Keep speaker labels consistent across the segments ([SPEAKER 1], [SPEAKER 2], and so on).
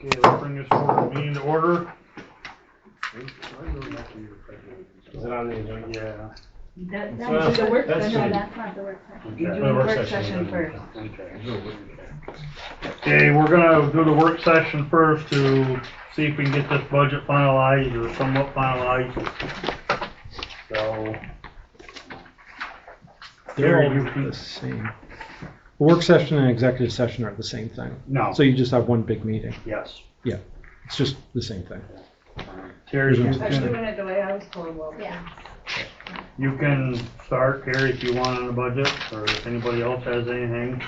[SPEAKER 1] Okay, let's bring this meeting to order.
[SPEAKER 2] Is it on the agenda?
[SPEAKER 1] Yeah.
[SPEAKER 3] That's the work session. No, that's not the work session.
[SPEAKER 2] You
[SPEAKER 3] You
[SPEAKER 2] do
[SPEAKER 3] do
[SPEAKER 2] the
[SPEAKER 3] the
[SPEAKER 2] work
[SPEAKER 3] work
[SPEAKER 2] session
[SPEAKER 3] session first.
[SPEAKER 1] Okay, we're gonna do the work session first to see if we can get this budget finalized or somewhat finalized. So.
[SPEAKER 4] They're
[SPEAKER 1] Gary,
[SPEAKER 4] all the same. A work session and executive session are the same thing.
[SPEAKER 1] No.
[SPEAKER 4] So you just have one big meeting.
[SPEAKER 1] Yes.
[SPEAKER 4] Yeah, it's just the same thing.
[SPEAKER 1] Terry,
[SPEAKER 3] I'm doing it the way I was told. Yeah.
[SPEAKER 1] you can start, Terry, if you want on the budget, or if anybody else has anything.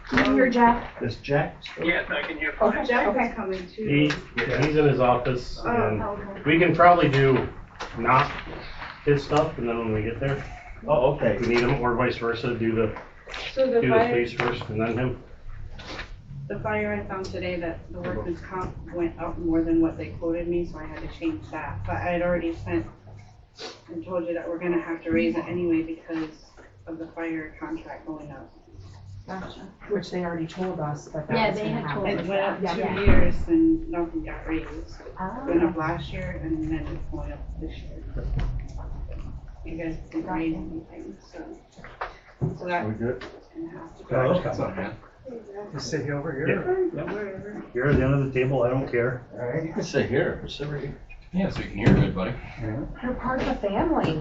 [SPEAKER 3] Can you hear Jack?
[SPEAKER 2] Is Jack?
[SPEAKER 5] Yes, I can hear
[SPEAKER 3] Okay,
[SPEAKER 5] fine.
[SPEAKER 3] Jack is coming too.
[SPEAKER 2] He's in his office, and
[SPEAKER 3] okay.
[SPEAKER 2] we can probably do not his stuff, and then when we get there,
[SPEAKER 6] Oh, okay.
[SPEAKER 2] if we need him, or vice versa, do the
[SPEAKER 3] So the fire,
[SPEAKER 2] police first, and then him.
[SPEAKER 3] the fire I found today that the workman's comp went up more than what they quoted me, so I had to change that. But I had already sent and told you that we're gonna have to raise it anyway because of the fire contract going up.
[SPEAKER 7] Gotcha. Which they already told us that
[SPEAKER 3] Yeah,
[SPEAKER 7] that was
[SPEAKER 3] they
[SPEAKER 7] gonna
[SPEAKER 3] had
[SPEAKER 7] happen.
[SPEAKER 3] told us. It went up
[SPEAKER 7] Yeah.
[SPEAKER 3] 2 years and nothing got raised.
[SPEAKER 7] Ah.
[SPEAKER 3] It went up last year and then it's going up this year. You guys didn't raise anything, so that.
[SPEAKER 6] We good?
[SPEAKER 3] gonna have to-
[SPEAKER 1] Hello?
[SPEAKER 5] What's up, man?
[SPEAKER 6] Just sit over here.
[SPEAKER 3] Wherever.
[SPEAKER 1] You're at the end of the table, I don't care.
[SPEAKER 6] All right, you can sit here, sit right here.
[SPEAKER 5] Yeah, so you can hear good, buddy.
[SPEAKER 7] You're part of the family.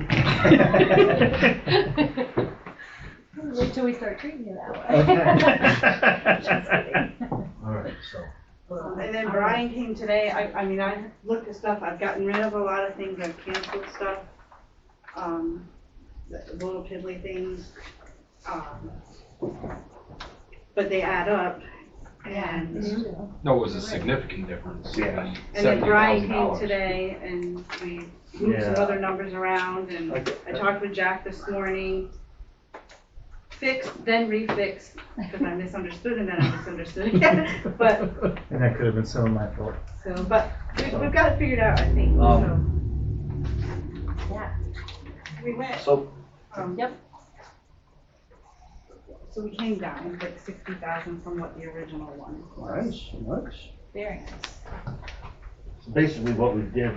[SPEAKER 3] Wait till we start treating you that way. Just kidding.
[SPEAKER 6] All right, so.
[SPEAKER 3] And then Brian came today, I mean, I looked at stuff, I've gotten rid of a lot of things, I've canceled stuff. The little piddly things, but they add up, and,
[SPEAKER 5] No, it was a significant difference.
[SPEAKER 1] Yeah.
[SPEAKER 3] and then Brian came
[SPEAKER 5] $70,000.
[SPEAKER 3] today, and we moved some
[SPEAKER 6] Yeah.
[SPEAKER 3] other numbers around, and I talked with Jack this morning. Fixed, then refixed, because I misunderstood and then I misunderstood again, but,
[SPEAKER 6] And that could have been some of my fault.
[SPEAKER 3] so, but we've got it figured out, I think, so. Yeah. We went,
[SPEAKER 6] So,
[SPEAKER 3] yep. So we came down like 60,000 from what the original one was.
[SPEAKER 1] Nice.
[SPEAKER 3] Very nice.
[SPEAKER 6] basically what we did,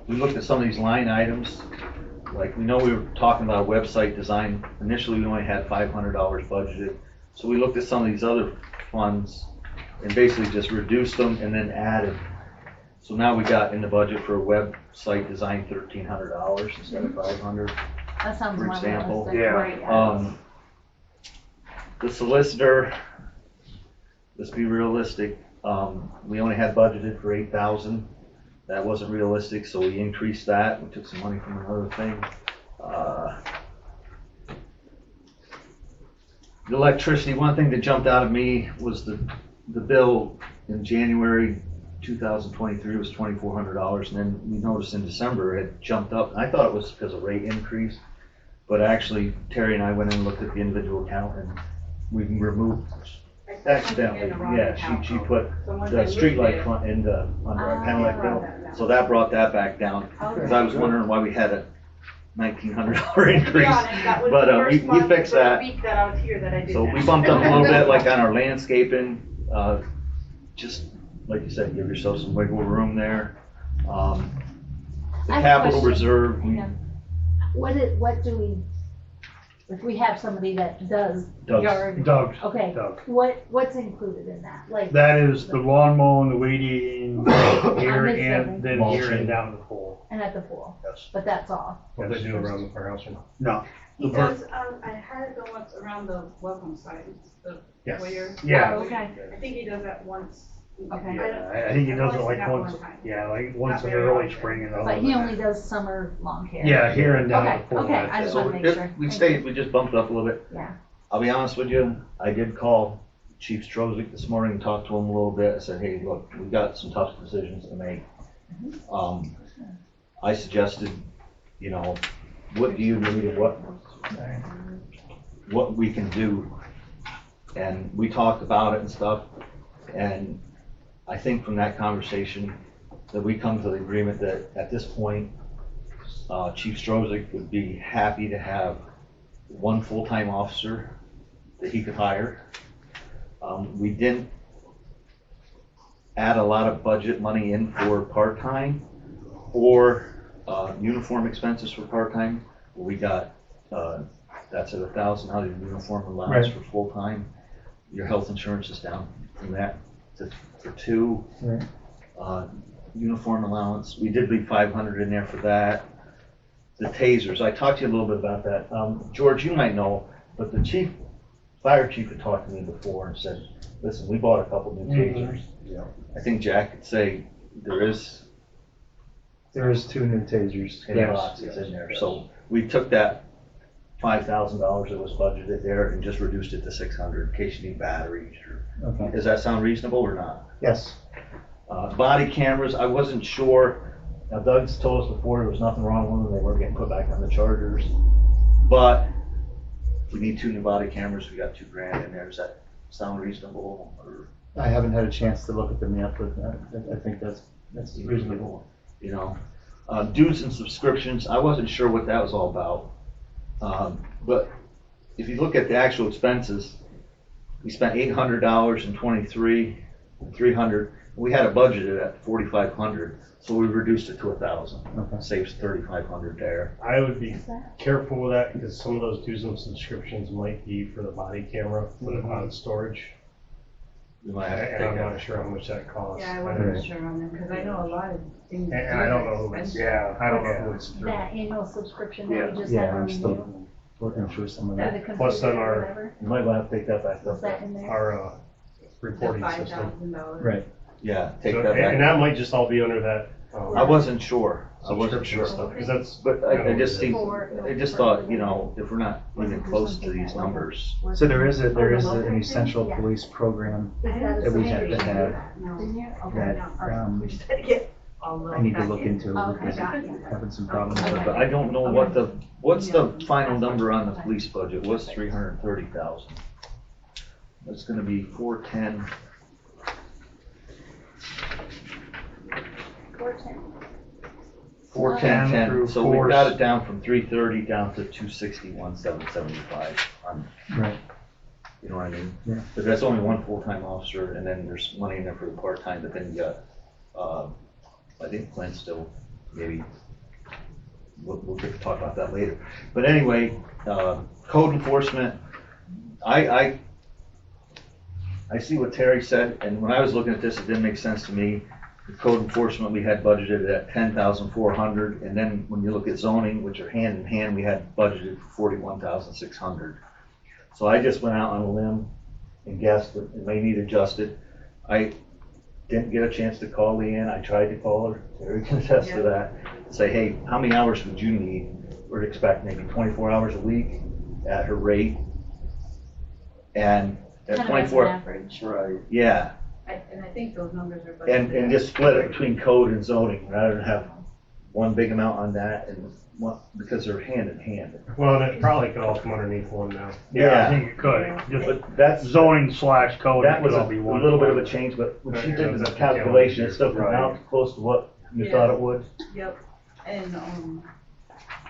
[SPEAKER 6] we looked at some of these line items. Like, we know we were talking about website design. Initially, we only had $500 budgeted. So we looked at some of these other funds and basically just reduced them and then added. So now we got in the budget for a website design $1,300 instead of $500.
[SPEAKER 3] That sounds
[SPEAKER 6] For
[SPEAKER 3] more
[SPEAKER 6] example.
[SPEAKER 3] realistic.
[SPEAKER 1] Yeah.
[SPEAKER 3] Right,
[SPEAKER 6] The solicitor, let's be realistic, we only had budgeted for 8,000. That wasn't realistic, so we increased that. We took some money from another thing. The electricity, one thing that jumped out at me was the bill in January 2023 was $2,400, and then we noticed in December it jumped up. And I thought it was because of rate increase, but actually Terry and I went in and looked at the individual account and we removed accidentally. Yeah, she put the streetlight fund into under our Penelec bill, so that brought that back down. Because I was wondering why we had a $1,900 increase. But we fixed that. So we bumped up a little bit, like on our landscaping, just like you said, give yourself some wiggle room there. The
[SPEAKER 8] I have a
[SPEAKER 6] capital
[SPEAKER 8] question.
[SPEAKER 6] reserve,
[SPEAKER 8] What do we, if we have somebody that does
[SPEAKER 6] Doug's.
[SPEAKER 8] yard,
[SPEAKER 1] Doug.
[SPEAKER 8] okay,
[SPEAKER 1] Doug.
[SPEAKER 8] what's included in that? Like,
[SPEAKER 1] That is the lawn mowing, the weeding, here
[SPEAKER 8] this
[SPEAKER 1] and then
[SPEAKER 6] building.
[SPEAKER 1] here and down the pool.
[SPEAKER 8] and at the pool,
[SPEAKER 1] Yes.
[SPEAKER 8] but that's all.
[SPEAKER 2] What they do around the firehouse.
[SPEAKER 1] No.
[SPEAKER 3] He does, I had it go once around the welcome signs, the
[SPEAKER 1] Yes.
[SPEAKER 3] foyer.
[SPEAKER 1] Yeah.
[SPEAKER 8] Oh, okay.
[SPEAKER 3] I think he does that once.
[SPEAKER 8] Okay.
[SPEAKER 1] Yeah, I think he does it like once, yeah, like once in the early spring and.
[SPEAKER 8] But he only does summer lawn care.
[SPEAKER 1] Yeah, here and down the
[SPEAKER 8] Okay,
[SPEAKER 1] pool.
[SPEAKER 8] okay,
[SPEAKER 1] that's
[SPEAKER 8] I
[SPEAKER 1] it.
[SPEAKER 8] just
[SPEAKER 6] So
[SPEAKER 8] wanna make sure.
[SPEAKER 6] we
[SPEAKER 8] Thank
[SPEAKER 6] stayed,
[SPEAKER 8] you.
[SPEAKER 6] we just bumped it up a little bit.
[SPEAKER 8] Yeah.
[SPEAKER 6] I'll be honest with you, I did call Chief Strozik this morning and talked to him a little bit. I said, hey, look, we've got some tough decisions to make. I suggested, what do you need and what we can do. And we talked about it and stuff. And I think from that conversation that we come to the agreement that at this point, Chief Strozik would be happy to have one full-time officer that he could hire. We didn't add a lot of budget money in for part-time or uniform expenses for part-time. We got, that's at $1,000 out of your uniform allowance
[SPEAKER 4] Right.
[SPEAKER 6] for full-time. Your health insurance is down from that for 2.
[SPEAKER 4] Right.
[SPEAKER 6] Uniform allowance, we did leave 500 in there for that. The tasers, I talked to you a little bit about that. George, you might know, but the fire chief had talked to me before and said, listen, we bought a couple new tasers.
[SPEAKER 9] Yeah.
[SPEAKER 6] I think Jack could say there is
[SPEAKER 9] There is 2 new tasers.
[SPEAKER 6] in boxes in there. So we took that $5,000 that was budgeted there and just reduced it to 600 in case you need batteries or,
[SPEAKER 9] Okay.
[SPEAKER 6] does that sound reasonable or not?
[SPEAKER 9] Yes.
[SPEAKER 6] Body cameras, I wasn't sure. Now Doug's told us before there was nothing wrong with them, they weren't getting put back on the chargers. But we need 2 new body cameras, we got $2,000 in there. Does that sound reasonable or?
[SPEAKER 9] I haven't had a chance to look at them yet, but I think that's reasonable.
[SPEAKER 6] You know, dues and subscriptions, I wasn't sure what that was all about. But if you look at the actual expenses, we spent $800 in '23, $300. We had a budgeted at $4,500, so we reduced it to $1,000.
[SPEAKER 9] Okay.
[SPEAKER 6] Saves $3,500 there.
[SPEAKER 2] I would be careful with that because some of those dues and subscriptions might be for the body camera for the cloud storage.
[SPEAKER 6] We might have to
[SPEAKER 2] And
[SPEAKER 6] take
[SPEAKER 2] I'm not
[SPEAKER 6] that.
[SPEAKER 2] sure how much that costs.
[SPEAKER 3] Yeah, I
[SPEAKER 9] Right.
[SPEAKER 3] wasn't sure on them, because I know a lot of things.
[SPEAKER 2] And I don't know who it's, I don't know who it's through.
[SPEAKER 8] That annual subscription that we just
[SPEAKER 9] Yeah,
[SPEAKER 8] had
[SPEAKER 9] I'm
[SPEAKER 8] on
[SPEAKER 9] still
[SPEAKER 8] renew,
[SPEAKER 9] working through some of
[SPEAKER 8] for the
[SPEAKER 9] that.
[SPEAKER 2] Plus then
[SPEAKER 8] computer
[SPEAKER 2] our-
[SPEAKER 8] or whatever,
[SPEAKER 6] You might want to take that back
[SPEAKER 8] was
[SPEAKER 6] up.
[SPEAKER 8] that in there?
[SPEAKER 2] Our
[SPEAKER 3] The
[SPEAKER 2] reporting system.
[SPEAKER 3] $5,000.
[SPEAKER 9] Right.
[SPEAKER 6] Yeah, take
[SPEAKER 2] So-
[SPEAKER 6] that
[SPEAKER 2] And
[SPEAKER 6] back.
[SPEAKER 2] that might just all be under that.
[SPEAKER 6] I wasn't sure. I wasn't
[SPEAKER 2] Subscription
[SPEAKER 6] sure.
[SPEAKER 2] stuff, because that's.
[SPEAKER 6] But I just think,
[SPEAKER 8] For-
[SPEAKER 6] I just thought, you know, if we're not even close to these numbers,
[SPEAKER 9] So there is an essential police program
[SPEAKER 8] Is that
[SPEAKER 9] that we have
[SPEAKER 8] associated
[SPEAKER 9] to have
[SPEAKER 8] in here? Okay,
[SPEAKER 9] that
[SPEAKER 8] no, all right.
[SPEAKER 9] um,
[SPEAKER 3] We just had to get all those.
[SPEAKER 9] I need to
[SPEAKER 3] back
[SPEAKER 9] look
[SPEAKER 3] in.
[SPEAKER 9] into
[SPEAKER 8] Okay,
[SPEAKER 9] because
[SPEAKER 8] got
[SPEAKER 9] I'm
[SPEAKER 8] you.
[SPEAKER 9] having some problems
[SPEAKER 8] Okay.
[SPEAKER 9] with
[SPEAKER 6] but
[SPEAKER 9] it.
[SPEAKER 6] I don't know what's the final number on the police budget? Was 330,000. That's gonna be 410.
[SPEAKER 8] 410.
[SPEAKER 6] 410,
[SPEAKER 1] through
[SPEAKER 6] so we got
[SPEAKER 1] four-
[SPEAKER 6] it down from 330 down to 261,775 on,
[SPEAKER 9] Right.
[SPEAKER 6] you know what I mean?
[SPEAKER 9] Yeah.
[SPEAKER 6] But that's only one full-time officer, and then there's money in there for the part-time, but then you got, I think Clint still, maybe, we'll get to talk about that later. But anyway, code enforcement, I see what Terry said, and when I was looking at this, it didn't make sense to me. The code enforcement, we had budgeted at 10,400, and then when you look at zoning, which are hand in hand, we had budgeted for 41,600. So I just went out on a limb and guessed that it may need adjusted. I didn't get a chance to call Leanne, I tried to call her, Terry can attest to that. Say, hey, how many hours would you need? We'd expect maybe 24 hours a week at her rate. And at
[SPEAKER 8] Kind of as an
[SPEAKER 6] 24,
[SPEAKER 8] average.
[SPEAKER 6] right, yeah.
[SPEAKER 3] And I think those numbers are. budgeted.
[SPEAKER 6] And just split it between code and zoning, rather than have one big amount on that and one, because they're hand in hand.
[SPEAKER 2] Well, and it probably could all come underneath one now.
[SPEAKER 1] Yeah, I think it could. Just
[SPEAKER 6] But that's,
[SPEAKER 1] zoning / code.
[SPEAKER 6] that was
[SPEAKER 1] could
[SPEAKER 6] a
[SPEAKER 1] all be one.
[SPEAKER 6] little bit of a change, but when she did the calculation, it still came out close to what you
[SPEAKER 3] Yeah.
[SPEAKER 6] thought it would.
[SPEAKER 3] Yep, and,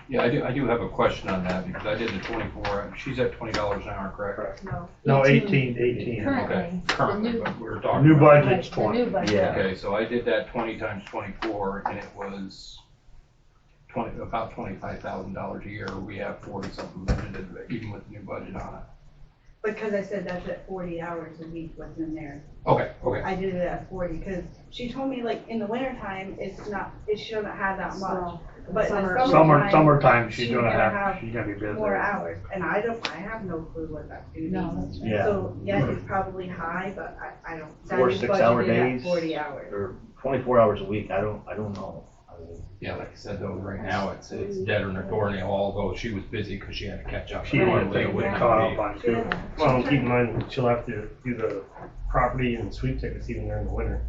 [SPEAKER 5] Yeah, I do have a question on that because I did the 24, she's at $20 an hour, correct?
[SPEAKER 3] no.
[SPEAKER 1] No, 18.
[SPEAKER 8] Currently,
[SPEAKER 5] Okay,
[SPEAKER 8] the
[SPEAKER 5] currently,
[SPEAKER 8] new,
[SPEAKER 5] but we were talking.
[SPEAKER 1] New
[SPEAKER 5] about-
[SPEAKER 1] budget's
[SPEAKER 8] the new
[SPEAKER 1] 20.
[SPEAKER 8] budget.
[SPEAKER 6] Yeah.
[SPEAKER 5] Okay, so I did that 20 times 24 and it was about $25,000 a year. We have 40 something budgeted, even with the new budget on it.
[SPEAKER 3] Because I said that's at 40 hours a week was in there.
[SPEAKER 5] Okay, okay.
[SPEAKER 3] I did it at 40, because she told me like in the winter time, it's not, it shouldn't have that much.
[SPEAKER 8] So,
[SPEAKER 3] But in
[SPEAKER 8] summer-
[SPEAKER 3] the summertime,
[SPEAKER 1] Summertime, she's
[SPEAKER 3] she's
[SPEAKER 1] gonna
[SPEAKER 3] gonna
[SPEAKER 1] have,
[SPEAKER 3] have
[SPEAKER 1] she's gonna be busy.
[SPEAKER 3] more hours, and I have no clue what that's gonna be.
[SPEAKER 8] No, that's right.
[SPEAKER 6] Yeah.
[SPEAKER 3] So, yeah, it's probably high, but I don't. that
[SPEAKER 6] 4
[SPEAKER 3] is
[SPEAKER 6] 6-hour
[SPEAKER 3] budgeted at
[SPEAKER 6] days.
[SPEAKER 3] 40 hours.
[SPEAKER 6] Or 24 hours a week, I don't know. I mean,
[SPEAKER 5] Yeah, like I said, though, right now it's dead on the door and although she was busy because she had to catch up.
[SPEAKER 1] She
[SPEAKER 5] Normally
[SPEAKER 1] would
[SPEAKER 5] it
[SPEAKER 1] be
[SPEAKER 5] would not
[SPEAKER 1] caught
[SPEAKER 5] be.
[SPEAKER 1] up on too.
[SPEAKER 3] Yeah.
[SPEAKER 2] Well, keep in mind, she'll have to do the property and sweep tickets even during the winter.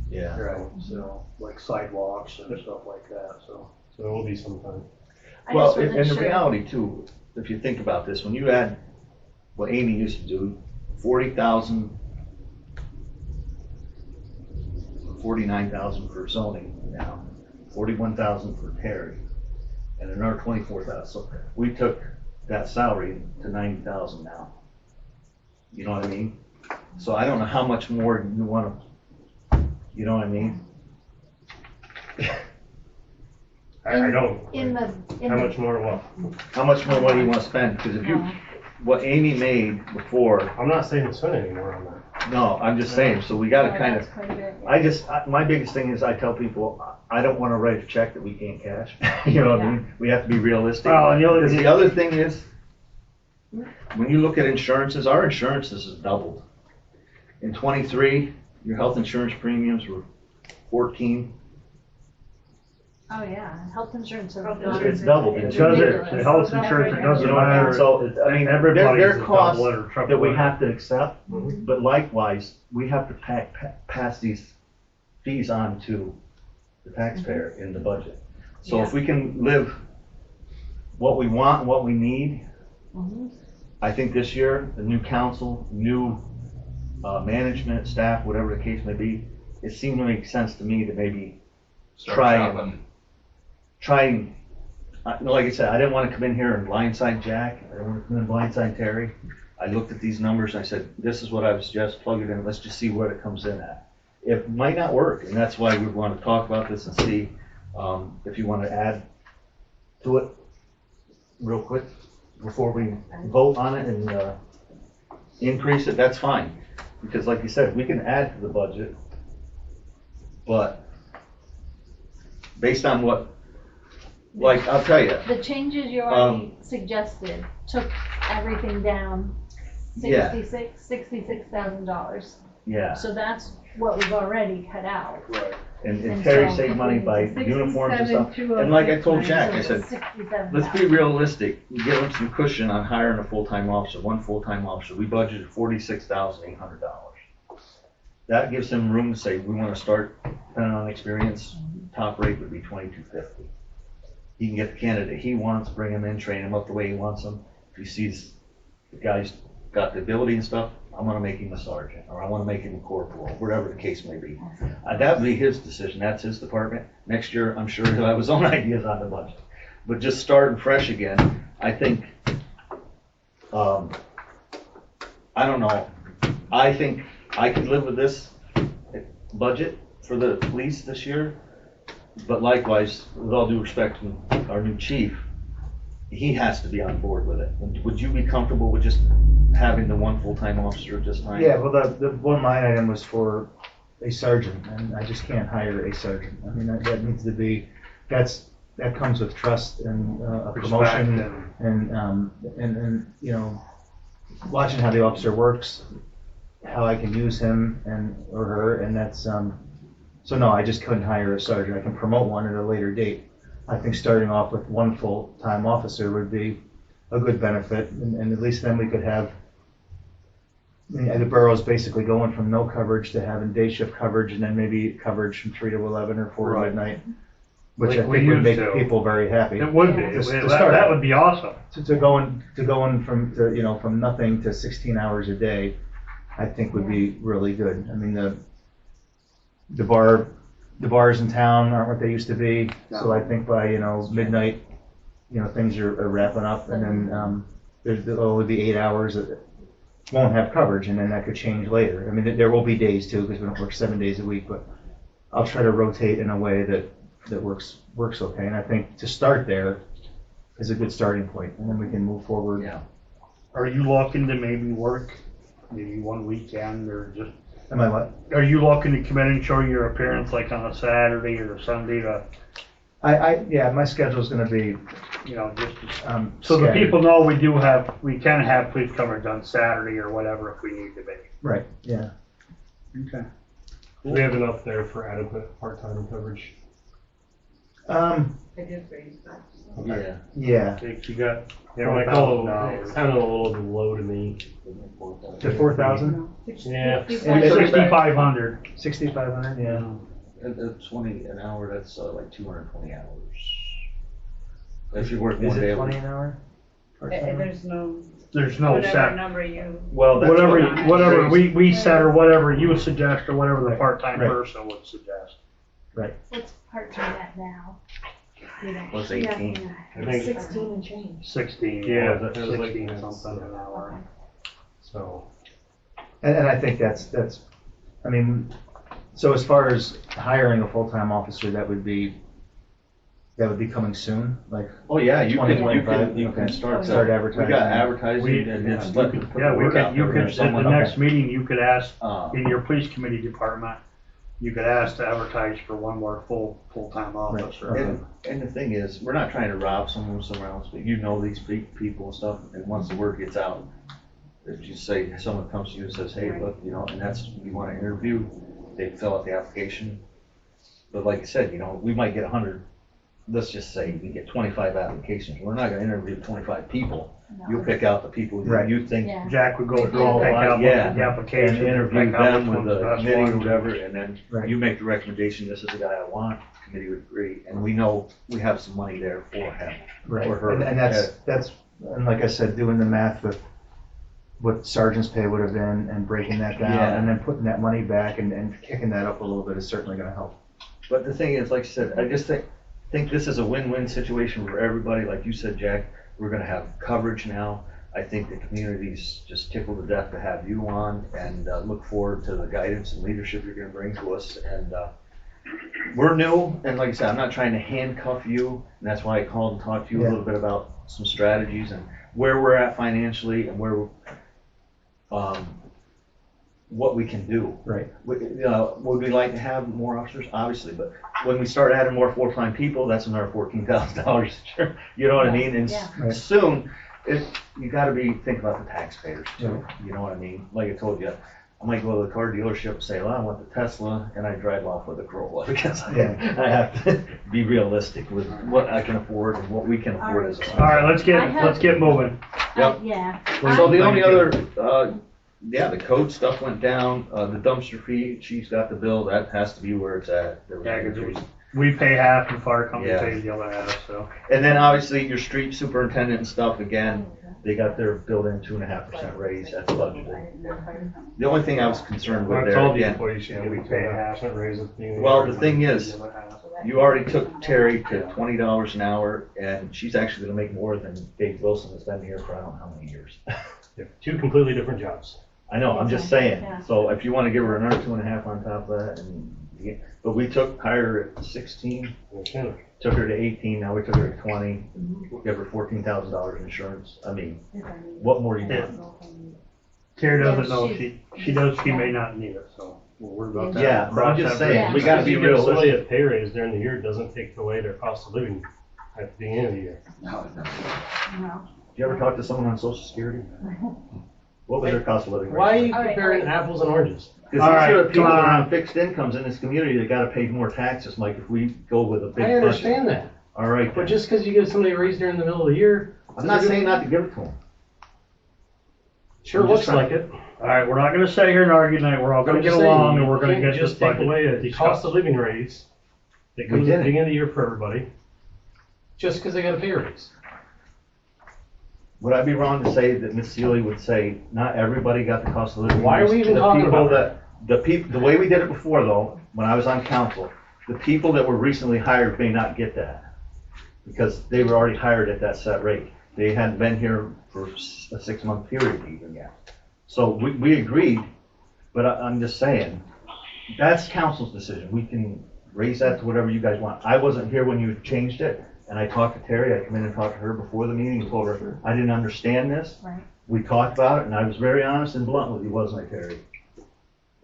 [SPEAKER 6] Yeah.
[SPEAKER 1] Right, so, like sidewalks and stuff like that, so.
[SPEAKER 2] So there will be some time.
[SPEAKER 8] I
[SPEAKER 6] Well,
[SPEAKER 8] just
[SPEAKER 6] and
[SPEAKER 8] wasn't
[SPEAKER 6] the
[SPEAKER 8] sure.
[SPEAKER 6] reality too, if you think about this, when you add what Amy used to do, 40,000, 49,000 for zoning now, 41,000 for Terry, and another 24,000. So we took that salary to 90,000 now. You know what I mean? So I don't know how much more you want to You know what I mean?
[SPEAKER 2] I don't.
[SPEAKER 8] In the, in
[SPEAKER 2] How
[SPEAKER 8] the.
[SPEAKER 2] much more what?
[SPEAKER 6] How much more money you wanna spend? Because if you, what Amy made before,
[SPEAKER 2] I'm not saying to spend any more on that.
[SPEAKER 6] no, I'm just saying, so we gotta
[SPEAKER 8] Oh,
[SPEAKER 6] kind of,
[SPEAKER 8] that's quite a bit, yeah.
[SPEAKER 6] I just, my biggest thing is I tell people, I don't wanna write a check that we can't cash. You know what I mean? We have to be realistic.
[SPEAKER 1] Well, and the other-
[SPEAKER 6] Because the other thing is, when you look at insurances, our insurances has doubled. In '23, your health insurance premiums were 14.
[SPEAKER 8] Oh, yeah, health insurance.
[SPEAKER 6] It's doubled.
[SPEAKER 1] It does it, the health insurance, it doesn't matter.
[SPEAKER 6] So, I mean,
[SPEAKER 1] Everybody's
[SPEAKER 6] there
[SPEAKER 1] a
[SPEAKER 6] are costs
[SPEAKER 1] double it or triple
[SPEAKER 6] that we
[SPEAKER 1] it.
[SPEAKER 6] have to accept,
[SPEAKER 2] Mhm.
[SPEAKER 6] but likewise, we have to pass these fees on to the taxpayer in the budget. So if we can live what we want and what we need, I think this year, the new council, new management, staff, whatever the case may be, it seemed to make sense to me to maybe
[SPEAKER 5] Start
[SPEAKER 6] try and like I said, I didn't want to come in here and blindside Jack, I didn't want to come in and blindside Terry. I looked at these numbers, I said, this is what I would suggest, plug it in, let's just see where it comes in at. It might not work, and that's why we want to talk about this and see, if you want to add to it real quick before we vote on it and, increase it, that's fine. Because like you said, we can add to the budget, but based on what, like, I'll tell you,
[SPEAKER 8] The changes you already suggested took everything down
[SPEAKER 6] Yeah.
[SPEAKER 8] $66,000.
[SPEAKER 6] yeah,
[SPEAKER 8] So that's what we've already cut out.
[SPEAKER 1] Right.
[SPEAKER 6] and
[SPEAKER 8] And
[SPEAKER 6] Terry
[SPEAKER 8] so
[SPEAKER 6] saved money by uniforms and stuff.
[SPEAKER 7] 67,206.
[SPEAKER 6] And like I told Jack, I
[SPEAKER 8] So
[SPEAKER 6] said,
[SPEAKER 8] it's 67,000.
[SPEAKER 6] let's be realistic, give them some cushion on hiring a full-time officer, one full-time officer. We budgeted $46,800. That gives him room to say, we want to start, depending on experience, top rate would be $22.50. He can get the candidate he wants, bring him in, train him up the way he wants him. If he sees the guy's got the ability and stuff, I'm gonna make him a sergeant, or I wanna make him a corporal, whatever the case may be. That would be his decision, that's his department. Next year, I'm sure he'll have his own ideas on the budget. But just starting fresh again, I think, I don't know, I think I could live with this budget for the police this year. But likewise, with all due respect to our new chief, he has to be on board with it. Would you be comfortable with just having the one full-time officer at this time?
[SPEAKER 9] Yeah, well, the one line item was for a sergeant, and I just can't hire a sergeant. I mean, that needs to be, that comes with trust and a promotion and, you know, watching how the officer works, how I can use him or her, and that's, so no, I just couldn't hire a sergeant. I can promote one at a later date. I think starting off with one full-time officer would be a good benefit, and at least then we could have, I mean, the borough's basically going from no coverage to having day shift coverage, and then maybe coverage from 3 to 11 or 4 to
[SPEAKER 1] Right.
[SPEAKER 9] midnight, which
[SPEAKER 1] Like
[SPEAKER 9] I
[SPEAKER 1] we
[SPEAKER 9] think would make
[SPEAKER 1] used to.
[SPEAKER 9] people very happy.
[SPEAKER 1] It would be,
[SPEAKER 8] Yeah.
[SPEAKER 1] that would be awesome.
[SPEAKER 9] To going from nothing to 16 hours a day, I think would be really good. I mean, the bars in town aren't what they used to be, so I think by, midnight, things are wrapping up, and then, there'll only be 8 hours that won't have coverage, and then that could change later. I mean, there will be days too, because we don't work 7 days a week, but I'll try to rotate in a way that works okay, and I think to start there is a good starting point, and then we can move forward.
[SPEAKER 6] Yeah.
[SPEAKER 1] Are you looking to maybe work maybe one weekend or just,
[SPEAKER 9] Am I what?
[SPEAKER 1] are you looking to come in and show your appearance like on a Saturday or a Sunday to,
[SPEAKER 9] Yeah, my schedule's gonna be,
[SPEAKER 1] just
[SPEAKER 9] so
[SPEAKER 1] so the people know we can have police coverage on Saturday or whatever if we need to be.
[SPEAKER 9] Right, yeah.
[SPEAKER 1] Okay.
[SPEAKER 2] We have enough there for adequate part-time coverage.
[SPEAKER 3] I did raise that.
[SPEAKER 6] Yeah.
[SPEAKER 9] Yeah,
[SPEAKER 1] You got
[SPEAKER 2] Michael,
[SPEAKER 1] $4,000.
[SPEAKER 2] it sounded a little low to me.
[SPEAKER 9] to 4,000,
[SPEAKER 2] Yeah.
[SPEAKER 1] 6,500.
[SPEAKER 9] 6,500, yeah.
[SPEAKER 6] At 20 an hour, that's like 220 hours. If you work
[SPEAKER 9] Is
[SPEAKER 6] one day
[SPEAKER 9] it
[SPEAKER 6] a
[SPEAKER 9] 20
[SPEAKER 6] week.
[SPEAKER 9] an hour?
[SPEAKER 3] There's no,
[SPEAKER 1] There's no
[SPEAKER 3] whatever
[SPEAKER 1] set,
[SPEAKER 3] number you,
[SPEAKER 6] Well, that's
[SPEAKER 1] whatever we set or whatever you suggest or whatever the part-time
[SPEAKER 9] Right.
[SPEAKER 1] person would suggest.
[SPEAKER 8] What's part-time at now? You know,
[SPEAKER 6] Was 18.
[SPEAKER 2] I think,
[SPEAKER 8] 16 and change.
[SPEAKER 1] 16.
[SPEAKER 2] Yeah, that was like-
[SPEAKER 1] 16 something an hour.
[SPEAKER 2] so,
[SPEAKER 9] And I think that's, I mean, So as far as hiring a full-time officer, that would be coming soon, like
[SPEAKER 6] Oh, yeah, you can
[SPEAKER 9] 2025?
[SPEAKER 6] start.
[SPEAKER 9] Start advertising.
[SPEAKER 6] We got advertising
[SPEAKER 1] We-
[SPEAKER 6] and it's
[SPEAKER 1] Yeah,
[SPEAKER 6] letting.
[SPEAKER 1] yeah, we could, you could, at the next meeting, you could ask,
[SPEAKER 6] Uh,
[SPEAKER 1] in your police committee department, you could ask to advertise for one more full-time officer.
[SPEAKER 9] Right.
[SPEAKER 6] And the thing is, we're not trying to rob someone somewhere else, but you know these people and stuff, and once the word gets out, if you say, someone comes to you and says, hey, look, you know, and that's, you wanna interview, they fill out the application. But like I said, you know, we might get 100, let's just say we get 25 applications, we're not gonna interview 25 people. You'll pick out the people
[SPEAKER 9] Right.
[SPEAKER 6] you think,
[SPEAKER 8] Yeah.
[SPEAKER 1] Jack would go through all
[SPEAKER 6] Yeah.
[SPEAKER 1] the
[SPEAKER 6] Yeah.
[SPEAKER 1] applications.
[SPEAKER 6] and interview
[SPEAKER 1] pick out
[SPEAKER 6] them
[SPEAKER 1] which
[SPEAKER 6] with
[SPEAKER 1] one's
[SPEAKER 6] the
[SPEAKER 1] best
[SPEAKER 6] committee or
[SPEAKER 1] one.
[SPEAKER 6] whatever, and then
[SPEAKER 9] Right.
[SPEAKER 6] you make the recommendation, this is the guy I want, committee would agree, and we know we have some money there for him.
[SPEAKER 9] Right,
[SPEAKER 6] Or her.
[SPEAKER 9] and that's, and like I said, doing the math with what sergeant's pay would have been and breaking that down,
[SPEAKER 6] Yeah.
[SPEAKER 9] and then putting that money back and kicking that up a little bit is certainly gonna help.
[SPEAKER 6] But the thing is, like I said, I just think this is a win-win situation for everybody, like you said, Jack, we're gonna have coverage now. I think the community's just tickled to death to have you on, and look forward to the guidance and leadership you're gonna bring to us, and we're new, and like I said, I'm not trying to handcuff you, and that's why I called and talked to you a
[SPEAKER 9] Yeah.
[SPEAKER 6] little bit about some strategies and where we're at financially and where, what we can do.
[SPEAKER 9] Right.
[SPEAKER 6] Would we like to have more officers? Obviously, but when we start adding more full-time people, that's another $14,000. You know what I mean? And
[SPEAKER 8] Yeah.
[SPEAKER 9] Right.
[SPEAKER 6] soon, you gotta think about the taxpayers too. You know what I mean? Like I told you, I might go to the car dealership and say, well, I want the Tesla, and I drive off with a Corolla because I have to be realistic with what I can afford and what we can afford as a.
[SPEAKER 1] All right, let's get moving.
[SPEAKER 6] Yep.
[SPEAKER 8] Yeah.
[SPEAKER 6] So the only
[SPEAKER 1] Thank you.
[SPEAKER 6] other, the code stuff went down, the dumpster fee, she's got the bill, that has to be where it's at. There was
[SPEAKER 1] Yeah,
[SPEAKER 6] no
[SPEAKER 1] 'cause it was-
[SPEAKER 6] change.
[SPEAKER 1] We pay half and fire company
[SPEAKER 6] Yeah.
[SPEAKER 1] pays the other half, so.
[SPEAKER 6] And then obviously your street superintendent and stuff, again, they got their built-in 2.5% raise, that's budgeted. The only thing I was concerned with
[SPEAKER 2] I
[SPEAKER 6] there,
[SPEAKER 2] told the
[SPEAKER 6] again,
[SPEAKER 2] employees, you know, we pay a half cent raise at the beginning.
[SPEAKER 6] well, the thing is,
[SPEAKER 1] The other half.
[SPEAKER 6] you already took Terry to $20 an hour, and she's actually gonna make more than Dave Wilson has been here for I don't know how many years.
[SPEAKER 2] Yeah, two completely different jobs.
[SPEAKER 6] I know, I'm just saying,
[SPEAKER 8] Yeah.
[SPEAKER 6] so if you wanna give her another 2.5 on top of that, but we took her at 16,
[SPEAKER 2] Okay.
[SPEAKER 6] took her to 18, now we took her to 20, give her $14,000 insurance, I mean, what more do you want?
[SPEAKER 1] Terry
[SPEAKER 8] Yeah,
[SPEAKER 1] doesn't know,
[SPEAKER 8] she's-
[SPEAKER 1] she may not need it, so we'll worry about that.
[SPEAKER 6] Yeah, but I'm
[SPEAKER 1] Cross
[SPEAKER 6] just
[SPEAKER 1] that
[SPEAKER 6] saying,
[SPEAKER 1] bridge.
[SPEAKER 6] we gotta be
[SPEAKER 2] If you give somebody
[SPEAKER 6] realistic.
[SPEAKER 2] a pay raise during the year, doesn't take away their cost of living at the beginning of the year.
[SPEAKER 8] No.
[SPEAKER 6] Did you ever talk to someone on social security? What was their cost of living?
[SPEAKER 2] Why are you
[SPEAKER 8] All right,
[SPEAKER 2] comparing
[SPEAKER 8] all right.
[SPEAKER 2] apples and oranges?
[SPEAKER 6] Because
[SPEAKER 1] All
[SPEAKER 6] these
[SPEAKER 1] right,
[SPEAKER 6] are the people that are
[SPEAKER 1] come on.
[SPEAKER 6] on fixed incomes in this community that gotta pay more taxes, Mike, if we go with a big budget.
[SPEAKER 2] I understand that,
[SPEAKER 6] All right,
[SPEAKER 2] but
[SPEAKER 6] then.
[SPEAKER 2] just because you give somebody a raise during the middle of the year.
[SPEAKER 6] I'm not saying not to give it to them.
[SPEAKER 2] Sure
[SPEAKER 6] I'm just
[SPEAKER 2] looks like it.
[SPEAKER 1] All right, we're not gonna sit here and argue tonight, we're all gonna
[SPEAKER 2] I'm
[SPEAKER 1] get
[SPEAKER 2] just saying,
[SPEAKER 1] along and
[SPEAKER 2] you
[SPEAKER 1] we're gonna
[SPEAKER 2] can't
[SPEAKER 1] get this
[SPEAKER 2] just take
[SPEAKER 1] budget
[SPEAKER 2] away a
[SPEAKER 1] discussed.
[SPEAKER 2] cost of living raise that
[SPEAKER 6] We
[SPEAKER 2] comes at
[SPEAKER 6] did
[SPEAKER 2] the
[SPEAKER 6] it.
[SPEAKER 2] beginning of the year for everybody, just because they got a pay raise.
[SPEAKER 6] Would I be wrong to say that Miss Sealy would say, not everybody got the cost of living?
[SPEAKER 2] Why are we
[SPEAKER 6] raise?
[SPEAKER 2] even
[SPEAKER 6] The
[SPEAKER 2] talking
[SPEAKER 6] people
[SPEAKER 2] about
[SPEAKER 6] that- the way we did it before though, when I was on council, the people that were recently hired may not get that. Because they were already hired at that set rate. They hadn't been here for a 6-month period even yet. So we agreed, but I'm just saying, that's council's decision. We can raise that to whatever you guys want. I wasn't here when you changed it, and I talked to Terry. I come in and talked to her before the meeting and told her, I didn't understand this.
[SPEAKER 8] Right.
[SPEAKER 6] We talked about it, and I was very honest and blunt with you, wasn't I, Terry?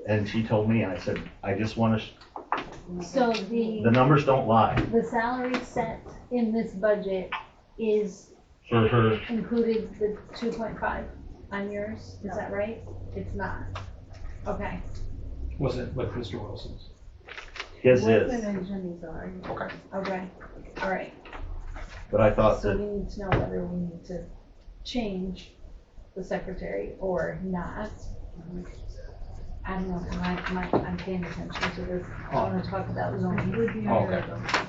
[SPEAKER 6] And she told me, and I said, I just want to,
[SPEAKER 8] So
[SPEAKER 6] the numbers don't lie
[SPEAKER 8] the salary set in this budget is
[SPEAKER 6] for her.
[SPEAKER 8] included the 2.5 on yours, is that right? It's not. Okay.
[SPEAKER 5] Was it with Mr. Wilson's?
[SPEAKER 6] His
[SPEAKER 8] Wilson
[SPEAKER 6] is,
[SPEAKER 8] and Jimmy's are.
[SPEAKER 5] Okay.
[SPEAKER 8] Okay, all right.
[SPEAKER 6] but I thought
[SPEAKER 8] So
[SPEAKER 6] that,
[SPEAKER 8] we need to know whether we need to change the secretary or not. I don't know, I'm paying attention to this. I wanna talk about zoning.
[SPEAKER 3] Would be
[SPEAKER 5] Oh,
[SPEAKER 3] under
[SPEAKER 5] okay.
[SPEAKER 3] the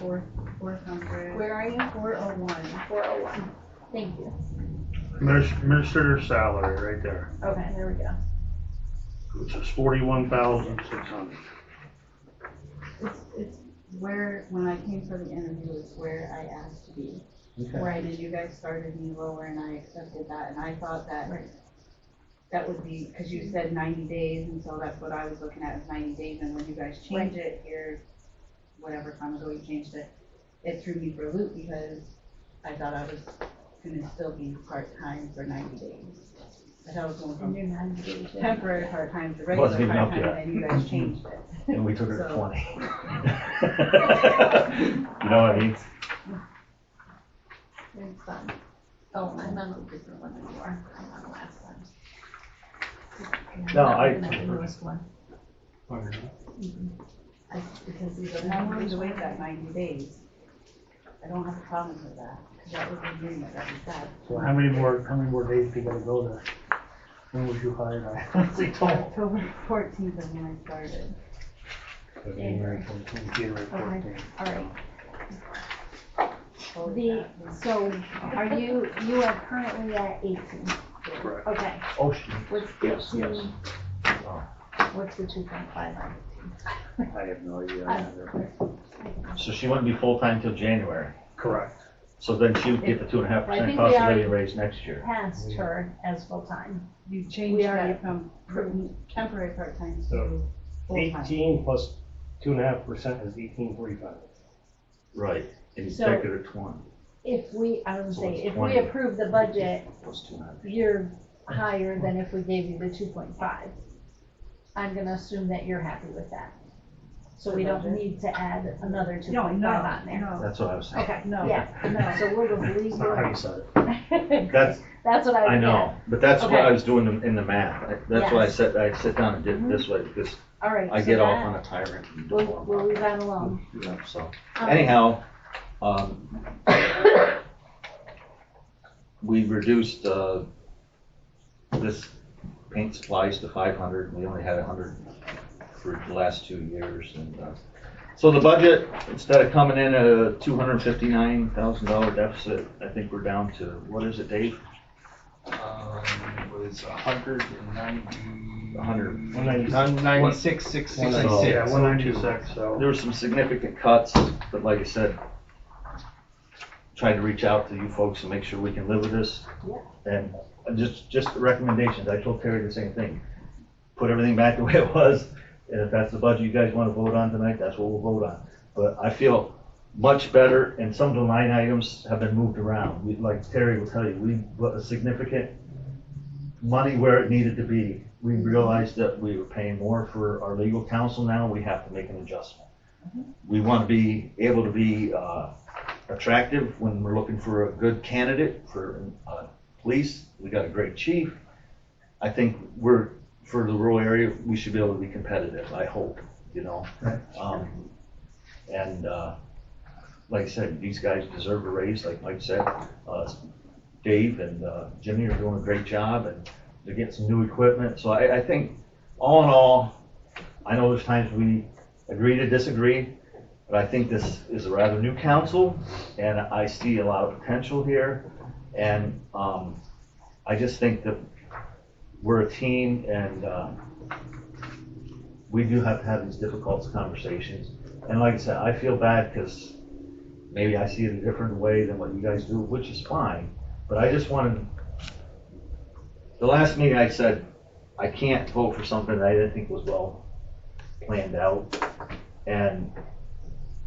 [SPEAKER 3] fourth number.
[SPEAKER 8] Where are you?
[SPEAKER 3] 401.
[SPEAKER 8] 401. Thank you.
[SPEAKER 1] Administrator's salary, right there,
[SPEAKER 8] Okay, there we go.
[SPEAKER 1] which is 41,600.
[SPEAKER 3] It's where, when I came for the interview, it's where I asked to be. Right, and you guys started me lower and I accepted that, and I thought that that would be, cause you said 90 days, and so that's what I was looking at, is 90 days, and when you guys change it here, whatever time ago you changed it, it threw me for a loop, because I thought I was gonna still be part-time for 90 days. I thought I was going
[SPEAKER 8] And you're
[SPEAKER 3] from
[SPEAKER 8] 90 days.
[SPEAKER 3] temporary part-time to
[SPEAKER 6] Wasn't
[SPEAKER 3] regular
[SPEAKER 6] even up
[SPEAKER 3] part-time,
[SPEAKER 6] yet.
[SPEAKER 3] and you guys changed it.
[SPEAKER 6] And we took her to
[SPEAKER 3] So-
[SPEAKER 6] 20. You know what I mean?
[SPEAKER 8] It's fun. Oh, I'm on a different one than you are. I'm on the last one.
[SPEAKER 6] No,
[SPEAKER 8] I'm
[SPEAKER 6] I-
[SPEAKER 8] looking at the newest one. Because these are.
[SPEAKER 3] And I'm willing to wait that 90 days. I don't have a problem with that, because that was the agreement that we had.
[SPEAKER 1] So how many more days do you gotta go there? When was you hired? I honestly don't.
[SPEAKER 3] October 14th is when I started.
[SPEAKER 2] January 14th.
[SPEAKER 1] January
[SPEAKER 8] Okay,
[SPEAKER 1] 14th.
[SPEAKER 8] all right.
[SPEAKER 3] So
[SPEAKER 8] So are you are currently at 18?
[SPEAKER 1] Correct.
[SPEAKER 8] Okay,
[SPEAKER 6] Oh, shoot.
[SPEAKER 8] what's
[SPEAKER 6] Yes,
[SPEAKER 8] the,
[SPEAKER 6] yes.
[SPEAKER 8] what's the 2.5 on
[SPEAKER 1] I have no idea.
[SPEAKER 6] So she wouldn't be full-time till January.
[SPEAKER 1] Correct.
[SPEAKER 6] So then she would get the
[SPEAKER 8] I
[SPEAKER 6] 2.5%
[SPEAKER 8] think
[SPEAKER 6] cost
[SPEAKER 8] we
[SPEAKER 6] of living
[SPEAKER 8] already-
[SPEAKER 6] raise next year.
[SPEAKER 8] Passed her as full-time.
[SPEAKER 3] You changed
[SPEAKER 8] We already
[SPEAKER 3] that from temporary part-time
[SPEAKER 2] So,
[SPEAKER 3] to full-time.
[SPEAKER 2] 18 plus 2.5% is 18.45.
[SPEAKER 6] Right. And
[SPEAKER 8] So-
[SPEAKER 6] take her to 20
[SPEAKER 8] If we, I would
[SPEAKER 6] So
[SPEAKER 8] say,
[SPEAKER 6] it's
[SPEAKER 8] if
[SPEAKER 6] 20.
[SPEAKER 8] we approve the budget,
[SPEAKER 6] plus 2.5.
[SPEAKER 8] you're higher than if we gave you the 2.5. I'm gonna assume that you're happy with that. So we don't need to add another 2.5 on there.
[SPEAKER 3] No,
[SPEAKER 6] That's what I was saying.
[SPEAKER 8] Okay,
[SPEAKER 3] No.
[SPEAKER 8] yeah, so we'll just leave
[SPEAKER 2] That's not how
[SPEAKER 8] it.
[SPEAKER 2] you said it.
[SPEAKER 8] That's what I.
[SPEAKER 6] I know, but that's what
[SPEAKER 8] Okay.
[SPEAKER 6] I was doing in the math. That's why I
[SPEAKER 8] Yes.
[SPEAKER 6] said, I sit down and did it this way, because
[SPEAKER 8] All right.
[SPEAKER 6] I
[SPEAKER 8] so
[SPEAKER 6] get off
[SPEAKER 8] that-
[SPEAKER 6] on a tyrant. and
[SPEAKER 8] We'll,
[SPEAKER 6] don't
[SPEAKER 8] we'll
[SPEAKER 6] want
[SPEAKER 8] leave that alone.
[SPEAKER 6] to- yeah, So
[SPEAKER 8] Um,
[SPEAKER 6] anyhow, we reduced, this paint supplies to 500. We only had 100 for the last 2 years. And so the budget, instead of coming in at a $259,000 deficit, I think we're down to, what is it, Dave?
[SPEAKER 5] It was 190.
[SPEAKER 2] 196,
[SPEAKER 5] 666.
[SPEAKER 1] Yeah, 196, so.
[SPEAKER 6] There were some significant cuts, but like I said, tried to reach out to you folks and make sure we can live with this. And just recommendations, I told Terry the same thing. Put everything back the way it was, and if that's the budget you guys want to vote on tonight, that's what we'll vote on. But I feel much better, and some of the line items have been moved around. We, like Terry will tell you, we put a significant money where it needed to be. We realized that we were paying more for our legal counsel now, we have to make an adjustment. We want to be able to be attractive when we're looking for a good candidate for police. We got a great chief. I think for the rural area, we should be able to be competitive, I hope, you know?
[SPEAKER 9] Right.
[SPEAKER 6] And like I said, these guys deserve a raise, like Mike said. Dave and Jimmy are doing a great job, and they're getting some new equipment. So I think, all in all, I know there's times we agree to disagree, but I think this is a rather new council, and I see a lot of potential here. And I just think that we're a team, and we do have to have these difficult conversations. And like I said, I feel bad because maybe I see it a different way than what you guys do, which is fine. But I just wanted, the last meeting I said, I can't vote for something that I didn't think was well planned out. And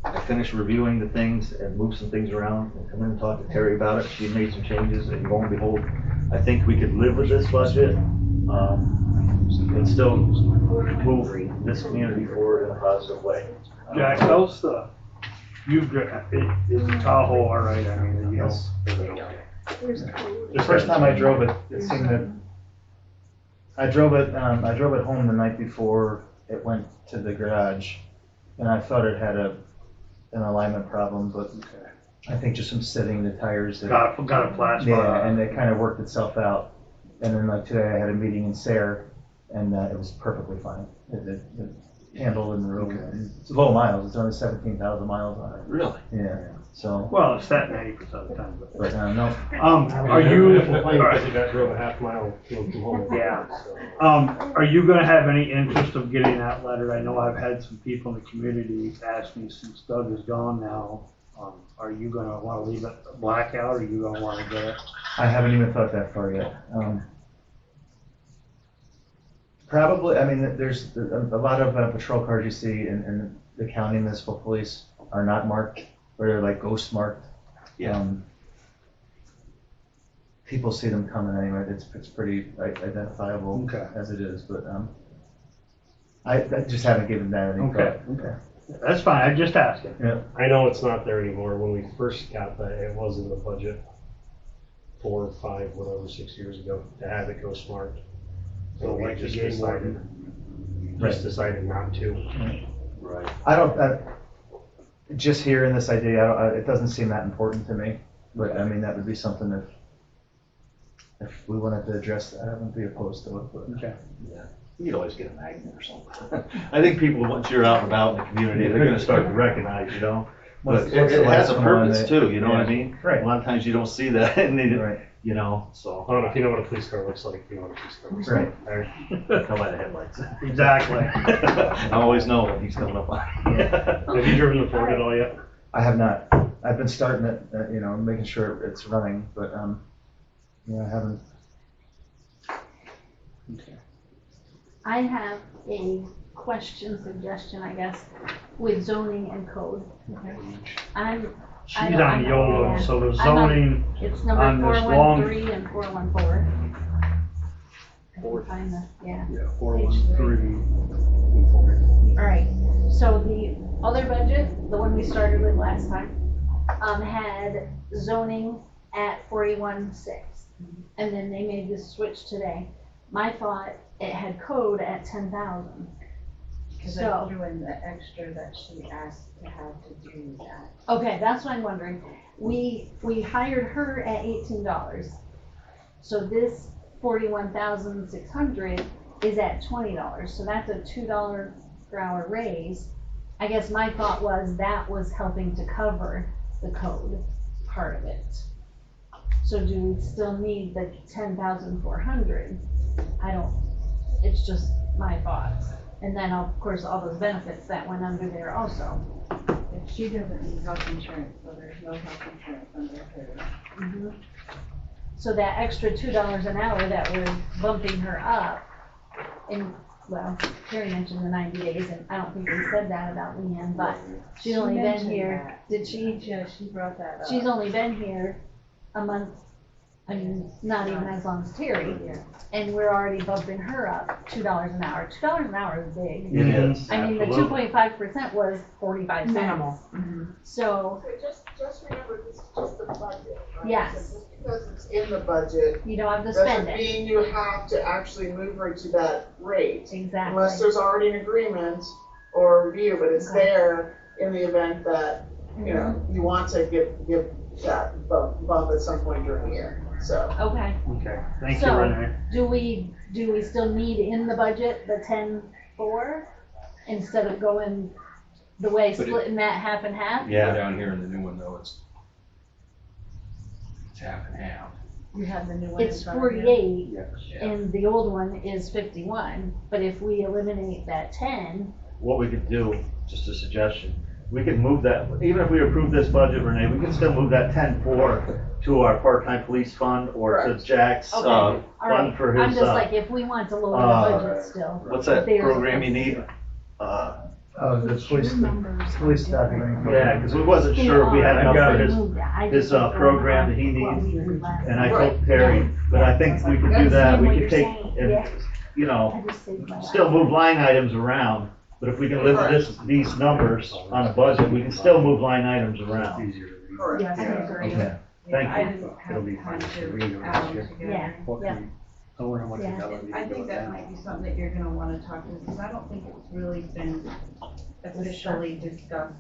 [SPEAKER 6] I finished reviewing the things and moved some things around and come in and talk to Terry about it. She made some changes, and lo and behold, I think we could live with this budget, and still move this community forward in a positive way.
[SPEAKER 1] Jack, how's the, is the Tahoe all right? I mean, you know,
[SPEAKER 9] Yes.
[SPEAKER 1] is it okay?
[SPEAKER 9] The first time I drove it, it seemed that, I drove it home the night before it went to the garage, and I thought it had an alignment problem, but I think just from sitting the tires.
[SPEAKER 1] Got a flat spot.
[SPEAKER 9] Yeah, and it kind of worked itself out. And then like today, I had a meeting in Sayre, and it was perfectly fine. It handled in the road. It's low miles. It's only 17,000 miles on it.
[SPEAKER 6] Really?
[SPEAKER 9] Yeah. So,
[SPEAKER 1] Well, it's set 90% of the time, but.
[SPEAKER 9] but no.
[SPEAKER 1] Are you,
[SPEAKER 2] Complaining
[SPEAKER 1] all
[SPEAKER 2] because
[SPEAKER 1] right,
[SPEAKER 2] you got drove a half mile to and from home.
[SPEAKER 1] Yeah.
[SPEAKER 2] So,
[SPEAKER 1] are you gonna have any interest of getting that letter? I know I've had some people in the community ask me since Doug is gone now, are you gonna wanna leave it blackout, or are you gonna wanna get it?
[SPEAKER 9] I haven't even thought that far yet. Probably, I mean, there's a lot of patrol cars you see in the county municipal police are not marked, or they're like ghost marked.
[SPEAKER 6] Yeah.
[SPEAKER 9] People see them coming anyway, it's pretty identifiable
[SPEAKER 1] Okay.
[SPEAKER 9] as it is, but, I just haven't given that any thought.
[SPEAKER 1] Okay. That's fine, I just asking.
[SPEAKER 9] Yeah,
[SPEAKER 2] I know it's not there anymore. When we first got that, it was in the budget 4 or 5, whatever, 6 years ago, to have it go smart. So
[SPEAKER 1] Like
[SPEAKER 2] we
[SPEAKER 1] the
[SPEAKER 2] just
[SPEAKER 1] game
[SPEAKER 2] decided not to.
[SPEAKER 6] Right.
[SPEAKER 9] I don't, just hearing this idea, it doesn't seem that important to me, but I mean, that would be something if we wanted to address that, I wouldn't be opposed to it, but.
[SPEAKER 1] Okay.
[SPEAKER 6] Yeah. You could always get a magnet or something. I think people, once you're out and about in the community, they're gonna start to recognize, you know? But
[SPEAKER 9] Once
[SPEAKER 6] it
[SPEAKER 9] the lights
[SPEAKER 6] has a
[SPEAKER 9] come on,
[SPEAKER 6] purpose too, you know what I
[SPEAKER 9] yeah.
[SPEAKER 6] mean?
[SPEAKER 9] Right.
[SPEAKER 6] A lot of times you don't see that, and they,
[SPEAKER 9] Right.
[SPEAKER 6] you know, so.
[SPEAKER 2] I don't know if you know what a police car looks like, you know what a police car looks
[SPEAKER 9] Right.
[SPEAKER 2] like.
[SPEAKER 6] Come by the headlights.
[SPEAKER 1] Exactly.
[SPEAKER 6] I always know when he's coming up on.
[SPEAKER 2] Have you driven the Ford at all yet?
[SPEAKER 9] I have not. I've been starting it, making sure it's running, but, I haven't.
[SPEAKER 8] I have a suggestion, I guess, with zoning and code.
[SPEAKER 1] She's
[SPEAKER 8] I don't-
[SPEAKER 1] on the old one,
[SPEAKER 8] yeah.
[SPEAKER 1] so the
[SPEAKER 8] I'm on-
[SPEAKER 1] zoning,
[SPEAKER 8] It's
[SPEAKER 1] on
[SPEAKER 8] number
[SPEAKER 1] this
[SPEAKER 8] 413 and 414. I can find the, yeah.
[SPEAKER 1] 413.
[SPEAKER 8] All right, so the other budget, the one we started with last time, had zoning at 41,600. And then they made this switch today. My thought, it had code at 10,000.
[SPEAKER 7] Because
[SPEAKER 8] So-
[SPEAKER 7] I threw in the extra that she asked to have to do that.
[SPEAKER 8] Okay, that's what I'm wondering. We hired her at $18. So this 41,600 is at $20. So that's a $2 per hour raise. I guess my thought was that was helping to cover the code part of it. So do we still need the 10,400? I don't, it's just my thoughts. And then, of course, all those benefits that went under there also.
[SPEAKER 7] If she doesn't need health insurance, so there's no health insurance under her.
[SPEAKER 8] So that extra $2 an hour that we're bumping her up, and, well, Carrie mentioned the 90 days, and I don't think we said that about Leanne, but she's only been
[SPEAKER 7] mentioned
[SPEAKER 8] here,
[SPEAKER 7] that.
[SPEAKER 8] did she?
[SPEAKER 7] Yeah, she brought that up.
[SPEAKER 8] She's only been here a month, I mean, not even as long as Terry,
[SPEAKER 7] Yeah.
[SPEAKER 8] and we're already bumping her up $2 an hour. $2 an hour is big.
[SPEAKER 6] It is.
[SPEAKER 8] I mean, the 2.5% was 45 cents.
[SPEAKER 7] Minimal.
[SPEAKER 8] So,
[SPEAKER 10] Just remember, this is just the budget, right?
[SPEAKER 8] Yes.
[SPEAKER 10] So just because it's in the budget,
[SPEAKER 8] you don't have to spend
[SPEAKER 10] doesn't
[SPEAKER 8] it.
[SPEAKER 10] mean you have to actually move her to that rate.
[SPEAKER 8] Exactly.
[SPEAKER 10] Unless there's already an agreement or review, but it's
[SPEAKER 8] Okay.
[SPEAKER 10] there in the event that, you want to give that bump at some point during the year, so.
[SPEAKER 8] Okay.
[SPEAKER 1] Okay, thank you,
[SPEAKER 8] So-
[SPEAKER 1] Renee.
[SPEAKER 8] Do we still need in the budget the 10-4 instead of going the way,
[SPEAKER 5] But it-
[SPEAKER 8] splitting that half and half?
[SPEAKER 5] Go
[SPEAKER 6] Yeah,
[SPEAKER 5] down here in the new one though, it's half and half.
[SPEAKER 7] You have the new one.
[SPEAKER 8] It's
[SPEAKER 7] in front of you?
[SPEAKER 8] 48
[SPEAKER 5] Yeah.
[SPEAKER 8] and the old one is 51, but if we eliminate that 10,
[SPEAKER 6] what we could do, just a suggestion, we could move that, even if we approve this budget, Renee, we can still move that 10-4 to our part-time police fund or to
[SPEAKER 10] Correct.
[SPEAKER 6] Jack's,
[SPEAKER 8] Okay.
[SPEAKER 6] fund
[SPEAKER 8] alright,
[SPEAKER 6] for
[SPEAKER 8] I'm
[SPEAKER 6] his,
[SPEAKER 8] just like, if we want to lower the budget still.
[SPEAKER 6] what's that
[SPEAKER 8] there's a
[SPEAKER 6] program you need?
[SPEAKER 9] The police document.
[SPEAKER 6] Yeah, because we wasn't sure if we had enough for his program that he needs. And I told Terry, but I think we could do that, we could take, and, you know, still move line items around, but if we can lift these numbers on a budget, we can still move line items around.
[SPEAKER 10] Correct.
[SPEAKER 7] Yes, I agree.
[SPEAKER 6] Okay, thank
[SPEAKER 7] I
[SPEAKER 6] you.
[SPEAKER 7] didn't have
[SPEAKER 1] It'll be
[SPEAKER 7] time
[SPEAKER 1] fine.
[SPEAKER 7] to
[SPEAKER 1] We can do it
[SPEAKER 7] add
[SPEAKER 1] this year.
[SPEAKER 7] them together.
[SPEAKER 8] Yeah, yeah.
[SPEAKER 1] I wonder how much
[SPEAKER 8] Yeah.
[SPEAKER 1] that would be
[SPEAKER 3] I
[SPEAKER 1] to go
[SPEAKER 3] think that
[SPEAKER 1] down.
[SPEAKER 3] might be something that you're gonna wanna talk to, because I don't think it's really been officially discussed.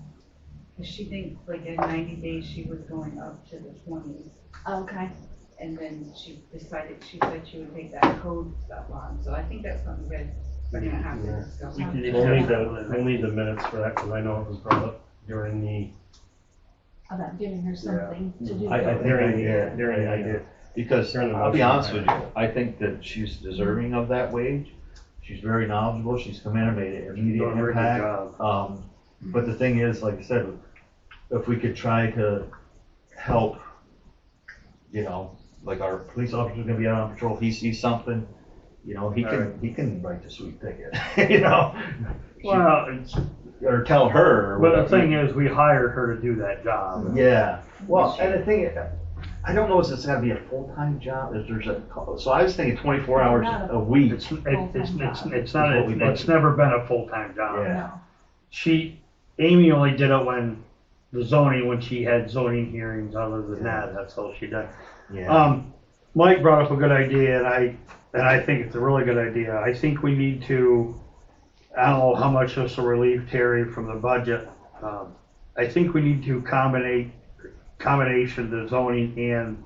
[SPEAKER 3] Cause she thinks like in 90 days, she was going up to the 20s,
[SPEAKER 8] Okay,
[SPEAKER 3] and then she decided, she said she would take that code stuff on, so I think that's something you guys are gonna have to discuss.
[SPEAKER 1] We can
[SPEAKER 2] We'll need the minutes for that, because I know it was brought up during the,
[SPEAKER 8] about giving her something to do.
[SPEAKER 6] I think, during the idea, because
[SPEAKER 2] During the
[SPEAKER 6] I'll be
[SPEAKER 2] motion.
[SPEAKER 6] honest with you, I think that she's deserving of that wage. She's very knowledgeable, she's come in and made an immediate
[SPEAKER 1] Doing a very good
[SPEAKER 6] impact.
[SPEAKER 1] job.
[SPEAKER 6] But the thing is, like I said, if we could try to help, you know, like our police officer's gonna be out on patrol, he sees something, You know, he can write the sweet ticket, you know?
[SPEAKER 1] Well, it's,
[SPEAKER 6] Or tell her. or
[SPEAKER 1] but the
[SPEAKER 6] whatever.
[SPEAKER 1] thing is, we hired her to do that job.
[SPEAKER 6] Yeah, well, and the thing, I don't know if it's gotta be a full-time job, if there's so I was thinking 24 hours a week.
[SPEAKER 1] It's not,
[SPEAKER 6] Is what we
[SPEAKER 1] it's never been a full-time job.
[SPEAKER 6] Yeah.
[SPEAKER 1] Amy only did it when she had zoning hearings. Other than that, that's all she did.
[SPEAKER 6] Yeah.
[SPEAKER 1] Mike brought up a good idea, and I think it's a really good idea. I think we need to, I don't know how much this will relieve Terry from the budget. I think we need to combination the zoning and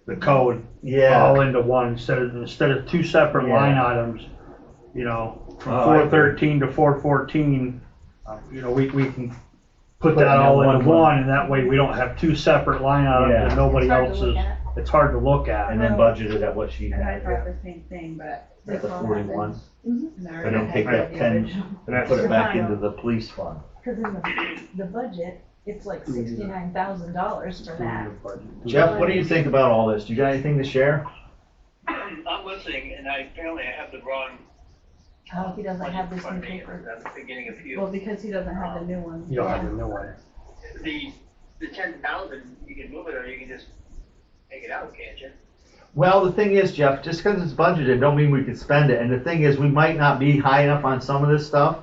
[SPEAKER 1] the code
[SPEAKER 6] Yeah.
[SPEAKER 1] all into one instead of two separate
[SPEAKER 6] Yeah.
[SPEAKER 1] line items. You know, from
[SPEAKER 6] Oh, I
[SPEAKER 1] 413 to 414. You know, we can put
[SPEAKER 6] Put
[SPEAKER 1] that
[SPEAKER 6] it in
[SPEAKER 1] all
[SPEAKER 6] one
[SPEAKER 1] into
[SPEAKER 6] line.
[SPEAKER 1] one, and that way we don't have two separate line items
[SPEAKER 6] Yeah.
[SPEAKER 1] and nobody
[SPEAKER 8] It's hard to
[SPEAKER 1] else
[SPEAKER 8] look
[SPEAKER 1] is.
[SPEAKER 8] at.
[SPEAKER 1] It's hard to look at.
[SPEAKER 6] And then budgeted at what she
[SPEAKER 7] And I
[SPEAKER 6] had,
[SPEAKER 7] thought the same thing, but.
[SPEAKER 6] at the
[SPEAKER 7] this all
[SPEAKER 6] 41,
[SPEAKER 7] happened, and I
[SPEAKER 6] and
[SPEAKER 7] already
[SPEAKER 6] then take
[SPEAKER 7] had
[SPEAKER 6] that
[SPEAKER 7] the
[SPEAKER 6] 10
[SPEAKER 7] original.
[SPEAKER 6] and put it back into the police fund.
[SPEAKER 8] Cause in the budget, it's like $69,000 for that.
[SPEAKER 6] Jeff, what do you think about all this? Do you got anything to share?
[SPEAKER 11] I'm listening, and apparently I have the wrong.
[SPEAKER 8] Oh, he doesn't have this new
[SPEAKER 11] funding
[SPEAKER 8] paper.
[SPEAKER 11] at the beginning of you.
[SPEAKER 7] Well, because he doesn't have the new one.
[SPEAKER 1] You don't have to know it.
[SPEAKER 11] The 10,000, you can move it or you can just take it out, can't you?
[SPEAKER 6] Well, the thing is, Jeff, just because it's budgeted, don't mean we could spend it. And the thing is, we might not be high enough on some of this stuff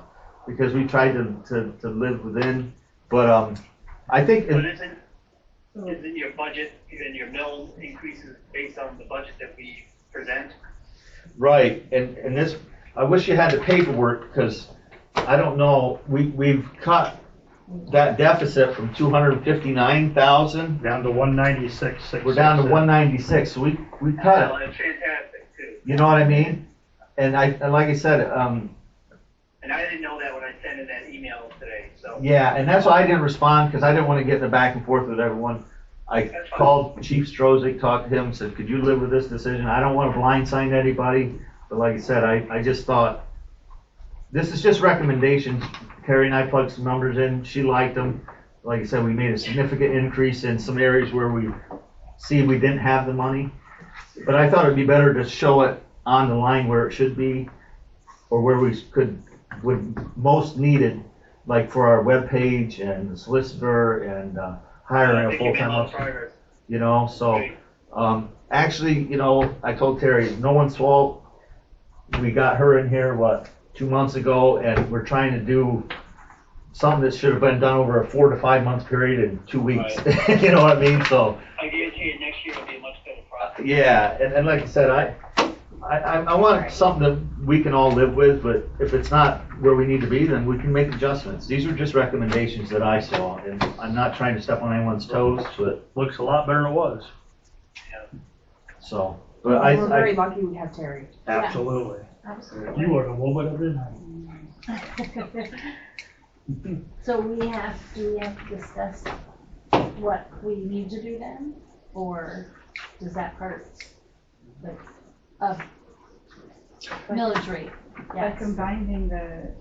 [SPEAKER 6] because we tried to live within. But I think,
[SPEAKER 11] But isn't your budget and your mill increases based on the budget that we present?
[SPEAKER 6] right, and this, I wish you had the paperwork because I don't know, we've cut that deficit from 259,000.
[SPEAKER 1] Down to 196.
[SPEAKER 6] We're down to 196, so we cut
[SPEAKER 11] Well,
[SPEAKER 6] it.
[SPEAKER 11] it's fantastic too.
[SPEAKER 6] You know what I mean? And like I said,
[SPEAKER 11] And I didn't know that when I sent in that email today, so.
[SPEAKER 6] yeah, and that's why I didn't respond, because I didn't want to get in the back and forth with everyone. I
[SPEAKER 11] That's fine.
[SPEAKER 6] called Chief Strozik, talked to him, said, could you live with this decision? I don't want to blindside anybody, but like I said, I just thought, this is just recommendations. Terry and I plugged some numbers in, she liked them. Like I said, we made a significant increase in some areas where we didn't have the money. But I thought it'd be better to show it on the line where it should be, or where would most needed, like for our webpage and the solicitor and
[SPEAKER 11] I
[SPEAKER 6] hiring a
[SPEAKER 11] think you made a
[SPEAKER 6] full-time
[SPEAKER 11] lot of
[SPEAKER 6] officer.
[SPEAKER 11] progress.
[SPEAKER 6] You know, so, actually, you know, I told Terry, no one's fault. We got her in here, 2 months ago, and we're trying to do something that should have been done over a 4 to 5 month period in 2 weeks. You know what I mean? So,
[SPEAKER 11] I guarantee you next year will be a much better process.
[SPEAKER 6] yeah, and like I said, I want something that we can all live with, but if it's not where we need to be, then we can make adjustments. These are just recommendations that I saw, and I'm not trying to step on anyone's toes, but,
[SPEAKER 1] Looks a lot better than it was.
[SPEAKER 6] so, but
[SPEAKER 12] We're very lucky we have Terry.
[SPEAKER 1] Absolutely.
[SPEAKER 8] Absolutely.
[SPEAKER 1] You are the woman of the night.
[SPEAKER 8] So we have to discuss what we need to do then, or does that part, like, millage rate?
[SPEAKER 7] By
[SPEAKER 8] Yes.
[SPEAKER 7] combining the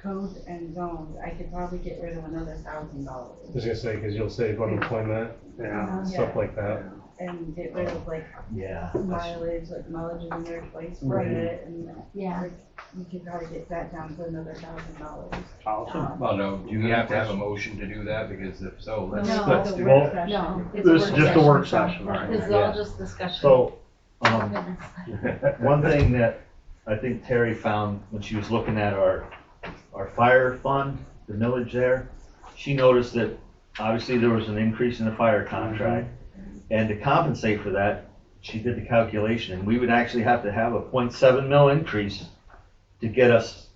[SPEAKER 7] code and zones, I could probably get rid of another $1,000.
[SPEAKER 2] I was gonna say, because you'll save unemployment,
[SPEAKER 1] Yeah.
[SPEAKER 2] stuff like that.
[SPEAKER 7] And get rid of like
[SPEAKER 6] yeah.
[SPEAKER 7] mileage, like mileage is in there twice for
[SPEAKER 1] Right.
[SPEAKER 7] it, and
[SPEAKER 8] Yeah.
[SPEAKER 7] like, you could probably get that down to another $1,000.
[SPEAKER 1] Awesome.
[SPEAKER 5] Well, no, do you have to have a motion to do that? Because if so, let's
[SPEAKER 8] No.
[SPEAKER 5] do
[SPEAKER 1] Well,
[SPEAKER 5] it.
[SPEAKER 8] No. it's
[SPEAKER 1] This is just a work
[SPEAKER 8] so
[SPEAKER 1] session, right?
[SPEAKER 8] This is
[SPEAKER 6] Yeah.
[SPEAKER 8] all just discussion.
[SPEAKER 6] So,
[SPEAKER 8] Oh, goodness.
[SPEAKER 6] one thing that I think Terry found when she was looking at our fire fund, the millage there, she noticed that obviously there was an increase in the fire contract. And to compensate for that, she did the calculation, and we would actually have to have a 0.7 mil increase to get us,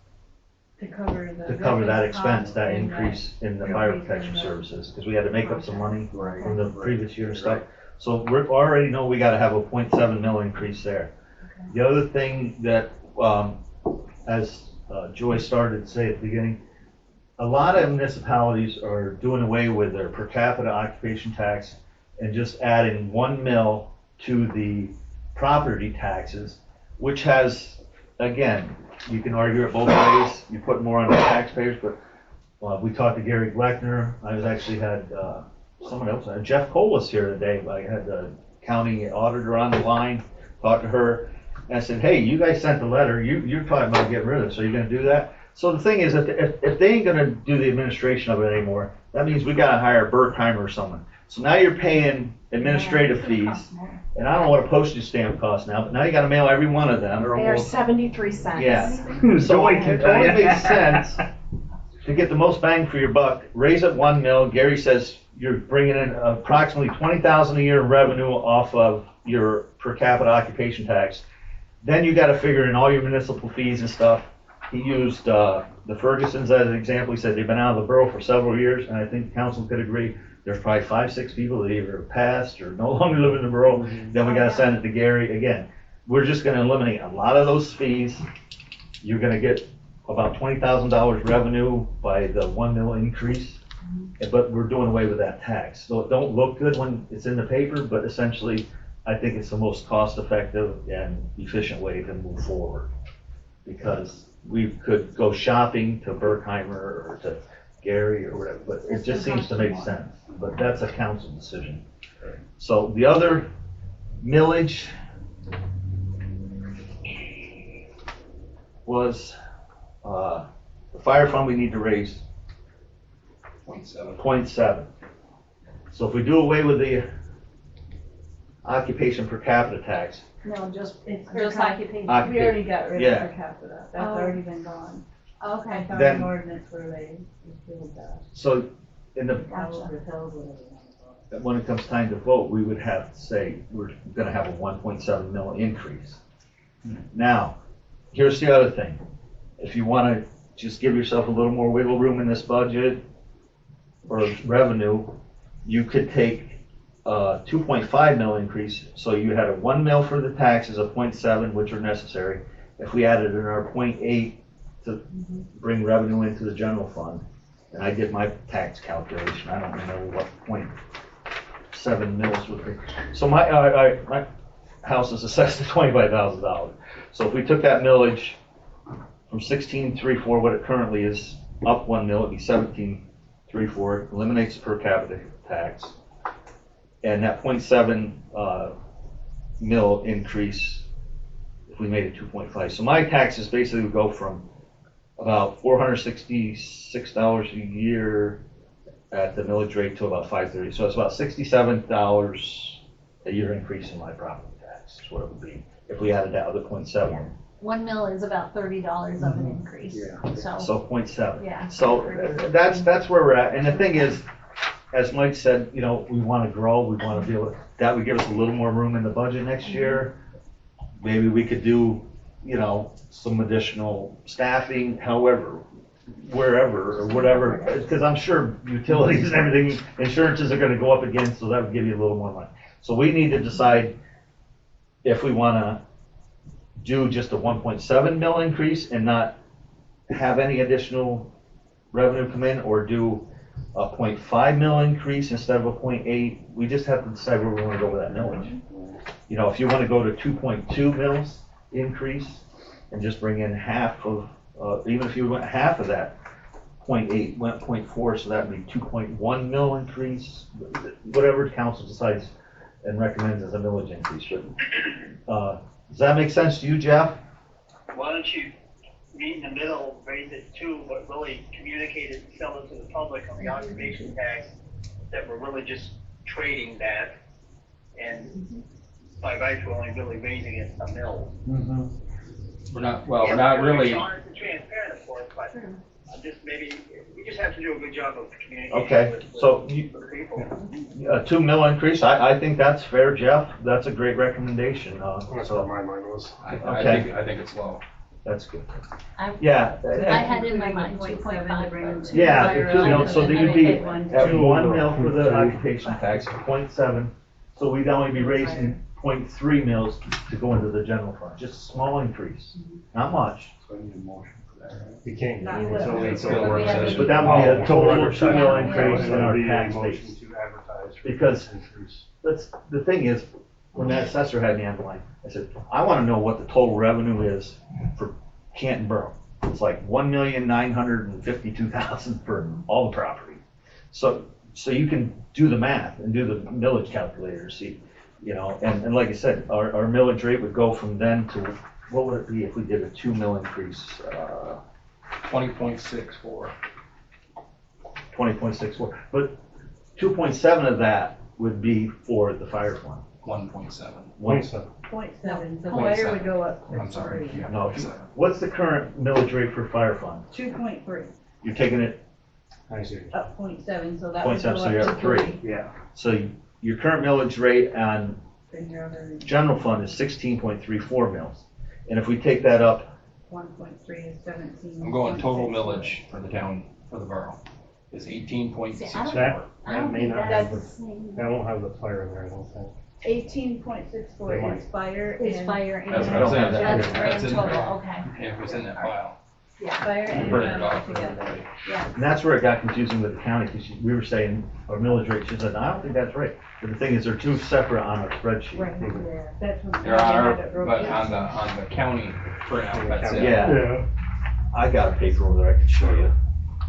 [SPEAKER 7] To cover the.
[SPEAKER 6] to cover that
[SPEAKER 7] workers'
[SPEAKER 6] expense,
[SPEAKER 7] comp
[SPEAKER 6] that
[SPEAKER 7] and
[SPEAKER 6] increase in the fire
[SPEAKER 7] increase in
[SPEAKER 6] protection
[SPEAKER 7] the-
[SPEAKER 6] services, because we had to make up some money
[SPEAKER 1] Right.
[SPEAKER 6] from the previous year and stuff. So we already know we gotta have a 0.7 mil increase there. The other thing that, as Joy started to say at the beginning, a lot of municipalities are doing away with their per capita occupation tax and just adding 1 mil to the property taxes, which has, again, you can argue it both ways. You put more on the taxpayers, but we talked to Gary Gleckner. I was actually had someone else, Jeff Cole was here today. I had the county auditor on the line, talked to her. And I said, hey, you guys sent the letter, you're talking about getting rid of it, so you're gonna do that? So the thing is, if they ain't gonna do the administration of it anymore, that means we gotta hire Berkheimer or someone. So now you're paying administrative fees, and I don't know what a postage stamp costs now, but now you gotta mail every one of them.
[SPEAKER 12] They are 73 cents.
[SPEAKER 6] Yeah. So it only makes sense to get the most bang for your buck, raise it 1 mil. Gary says you're bringing in approximately 20,000 a year in revenue off of your per capita occupation tax. Then you gotta figure in all your municipal fees and stuff. He used the Fergusons as an example. He said they've been out of the borough for several years, and I think the council could agree. There's probably 5, 6 people that either passed or no longer live in the borough. Then we gotta send it to Gary. Again, we're just gonna eliminate a lot of those fees. You're gonna get about $20,000 revenue by the 1 mil increase, but we're doing away with that tax. So it don't look good when it's in the paper, but essentially, I think it's the most cost-effective and efficient way to move forward. Because we could go shopping to Berkheimer or to Gary or whatever, but it just seems to make sense. But that's a council decision. So the other millage was the fire fund we need to raise 0.7. So if we do away with the occupation per capita tax,
[SPEAKER 7] No, it's
[SPEAKER 8] Just occupation.
[SPEAKER 7] We already got rid
[SPEAKER 6] Yeah.
[SPEAKER 7] of per capita. That's
[SPEAKER 8] Oh.
[SPEAKER 7] already been gone. I
[SPEAKER 8] Okay,
[SPEAKER 7] found
[SPEAKER 6] Then-
[SPEAKER 7] an ordinance where they just did that.
[SPEAKER 6] so in the
[SPEAKER 7] Apples with hills, whatever you want to call it.
[SPEAKER 6] when it comes time to vote, we would have to say, we're gonna have a 1.7 mil increase. Now, here's the other thing. If you wanna just give yourself a little more wiggle room in this budget or revenue, you could take a 2.5 mil increase. So you had a 1 mil for the taxes, a 0.7, which are necessary. If we added in our 0.8 to bring revenue into the general fund, and I did my tax calculation, I don't know what 0.7 mils would be. So my house is assessed at $25,000. So if we took that millage from 16.34, what it currently is, up 1 mil, it'd be 17.34, eliminates the per capita tax. And that 0.7 mil increase, if we made it 2.5. So my taxes basically would go from about $466 a year at the millage rate to about $530. So it's about $67 a year increase in my property tax is what it would be if we added that other 0.7.
[SPEAKER 8] 1 mil is about $30 of an increase, so,
[SPEAKER 6] So 0.7.
[SPEAKER 8] yeah.
[SPEAKER 6] So that's where we're at. And the thing is, as Mike said, you know, we want to grow, we want to be able, that would give us a little more room in the budget next year. Maybe we could do, you know, some additional staffing, however, wherever or whatever, because I'm sure utilities and everything, insurances are going to go up again, so that would give you a little more money. So we need to decide if we want to do just a 1.7 mil increase and not have any additional revenue come in, or do a 0.5 mil increase instead of a 0.8. We just have to decide where we want to go with that millage. You know, if you want to go to 2.2 mils increase and just bring in half of, even if you went half of that, 0.8 went 0.4, so that would be 2.1 mil increase, whatever council decides and recommends as a millage increase. But does that make sense to you, Jeff?
[SPEAKER 11] Why don't you meet in the middle, raise it 2, but really communicate it and sell it to the public on the occupation tax, that we're really just trading that, and by virtue only really raising it a mil.
[SPEAKER 5] We're not, well, we're not really.
[SPEAKER 11] It's honest and transparent, of course, but just maybe, we just have to do a good job of communicating
[SPEAKER 6] Okay,
[SPEAKER 11] with
[SPEAKER 6] so
[SPEAKER 11] the people.
[SPEAKER 6] a 2 mil increase, I think that's fair, Jeff. That's a great recommendation.
[SPEAKER 2] That's what my mind was.
[SPEAKER 5] I think it's low.
[SPEAKER 6] That's good.
[SPEAKER 8] I
[SPEAKER 6] Yeah.
[SPEAKER 8] I had in my mind 2.5, but.
[SPEAKER 6] Yeah, you know, so you'd be at
[SPEAKER 7] 1.2.
[SPEAKER 6] 1 mil for the occupation tax, 0.7, so we'd only be raising 0.3 mils to go into the general fund, just a small increase, not much.
[SPEAKER 2] So I need a motion for that, right? You can't get
[SPEAKER 7] Not
[SPEAKER 2] it
[SPEAKER 7] with-
[SPEAKER 2] until
[SPEAKER 8] But
[SPEAKER 2] it's a work
[SPEAKER 8] we have
[SPEAKER 2] session.
[SPEAKER 8] to-
[SPEAKER 6] But that would be a total 2 mil increase in our
[SPEAKER 2] It'll be a
[SPEAKER 6] tax
[SPEAKER 2] motion
[SPEAKER 6] base.
[SPEAKER 2] to advertise for
[SPEAKER 6] Because-
[SPEAKER 2] this increase.
[SPEAKER 6] That's, the thing is, when that assessor had me on the line, I said, I wanna know what the total revenue is for Canton Borough. It's like 1,952,000 for all the property. So you can do the math and do the millage calculator, see. You know, and like I said, our millage rate would go from then to, what would it be if we did a 2 mil increase?
[SPEAKER 5] 20.64.
[SPEAKER 6] 20.64, but 2.7 of that would be for the fire fund.
[SPEAKER 5] 1.7.
[SPEAKER 2] 27.
[SPEAKER 7] 0.7, so
[SPEAKER 5] Point
[SPEAKER 7] fire would
[SPEAKER 5] seven.
[SPEAKER 7] go up to
[SPEAKER 5] I'm sorry.
[SPEAKER 7] 3.
[SPEAKER 5] Yeah,
[SPEAKER 6] No,
[SPEAKER 5] 0.7.
[SPEAKER 6] what's the current millage rate for fire fund?
[SPEAKER 7] 2.3,
[SPEAKER 6] You're taking it
[SPEAKER 2] I see.
[SPEAKER 7] up 0.7, so that would
[SPEAKER 6] 0.7,
[SPEAKER 7] go
[SPEAKER 6] so you're
[SPEAKER 7] up
[SPEAKER 6] at
[SPEAKER 7] to
[SPEAKER 6] 3.
[SPEAKER 7] 3.
[SPEAKER 1] Yeah.
[SPEAKER 6] So your current millage rate on
[SPEAKER 7] Then your other
[SPEAKER 6] general fund is 16.34 mils. And if we take that up,
[SPEAKER 7] 1.3 is 17.
[SPEAKER 5] I'm going total millage for the town, for the borough, is 18.64.
[SPEAKER 8] I don't
[SPEAKER 2] may
[SPEAKER 8] think
[SPEAKER 2] not
[SPEAKER 8] that's
[SPEAKER 2] have
[SPEAKER 8] the same.
[SPEAKER 2] I won't have the fire in there, I don't think.
[SPEAKER 7] 18.64 is fire
[SPEAKER 8] Is
[SPEAKER 7] and.
[SPEAKER 8] fire and.
[SPEAKER 5] That's
[SPEAKER 6] what I'm saying.
[SPEAKER 8] That's
[SPEAKER 5] That's in
[SPEAKER 8] grand
[SPEAKER 5] there.
[SPEAKER 8] total, okay.
[SPEAKER 5] Yeah, it was in that file.
[SPEAKER 7] Fire and
[SPEAKER 5] Printed it
[SPEAKER 7] general
[SPEAKER 5] off.
[SPEAKER 7] together. Yeah.
[SPEAKER 6] and that's where it got confusing with the county, because we were saying our millage rate, she said, I don't think that's right. But the thing is, they're two separate on our spreadsheet.
[SPEAKER 7] Right, yeah, that's what.
[SPEAKER 5] There are, but on the county printout, that's it.
[SPEAKER 6] Yeah, I got a paper over there I can show you.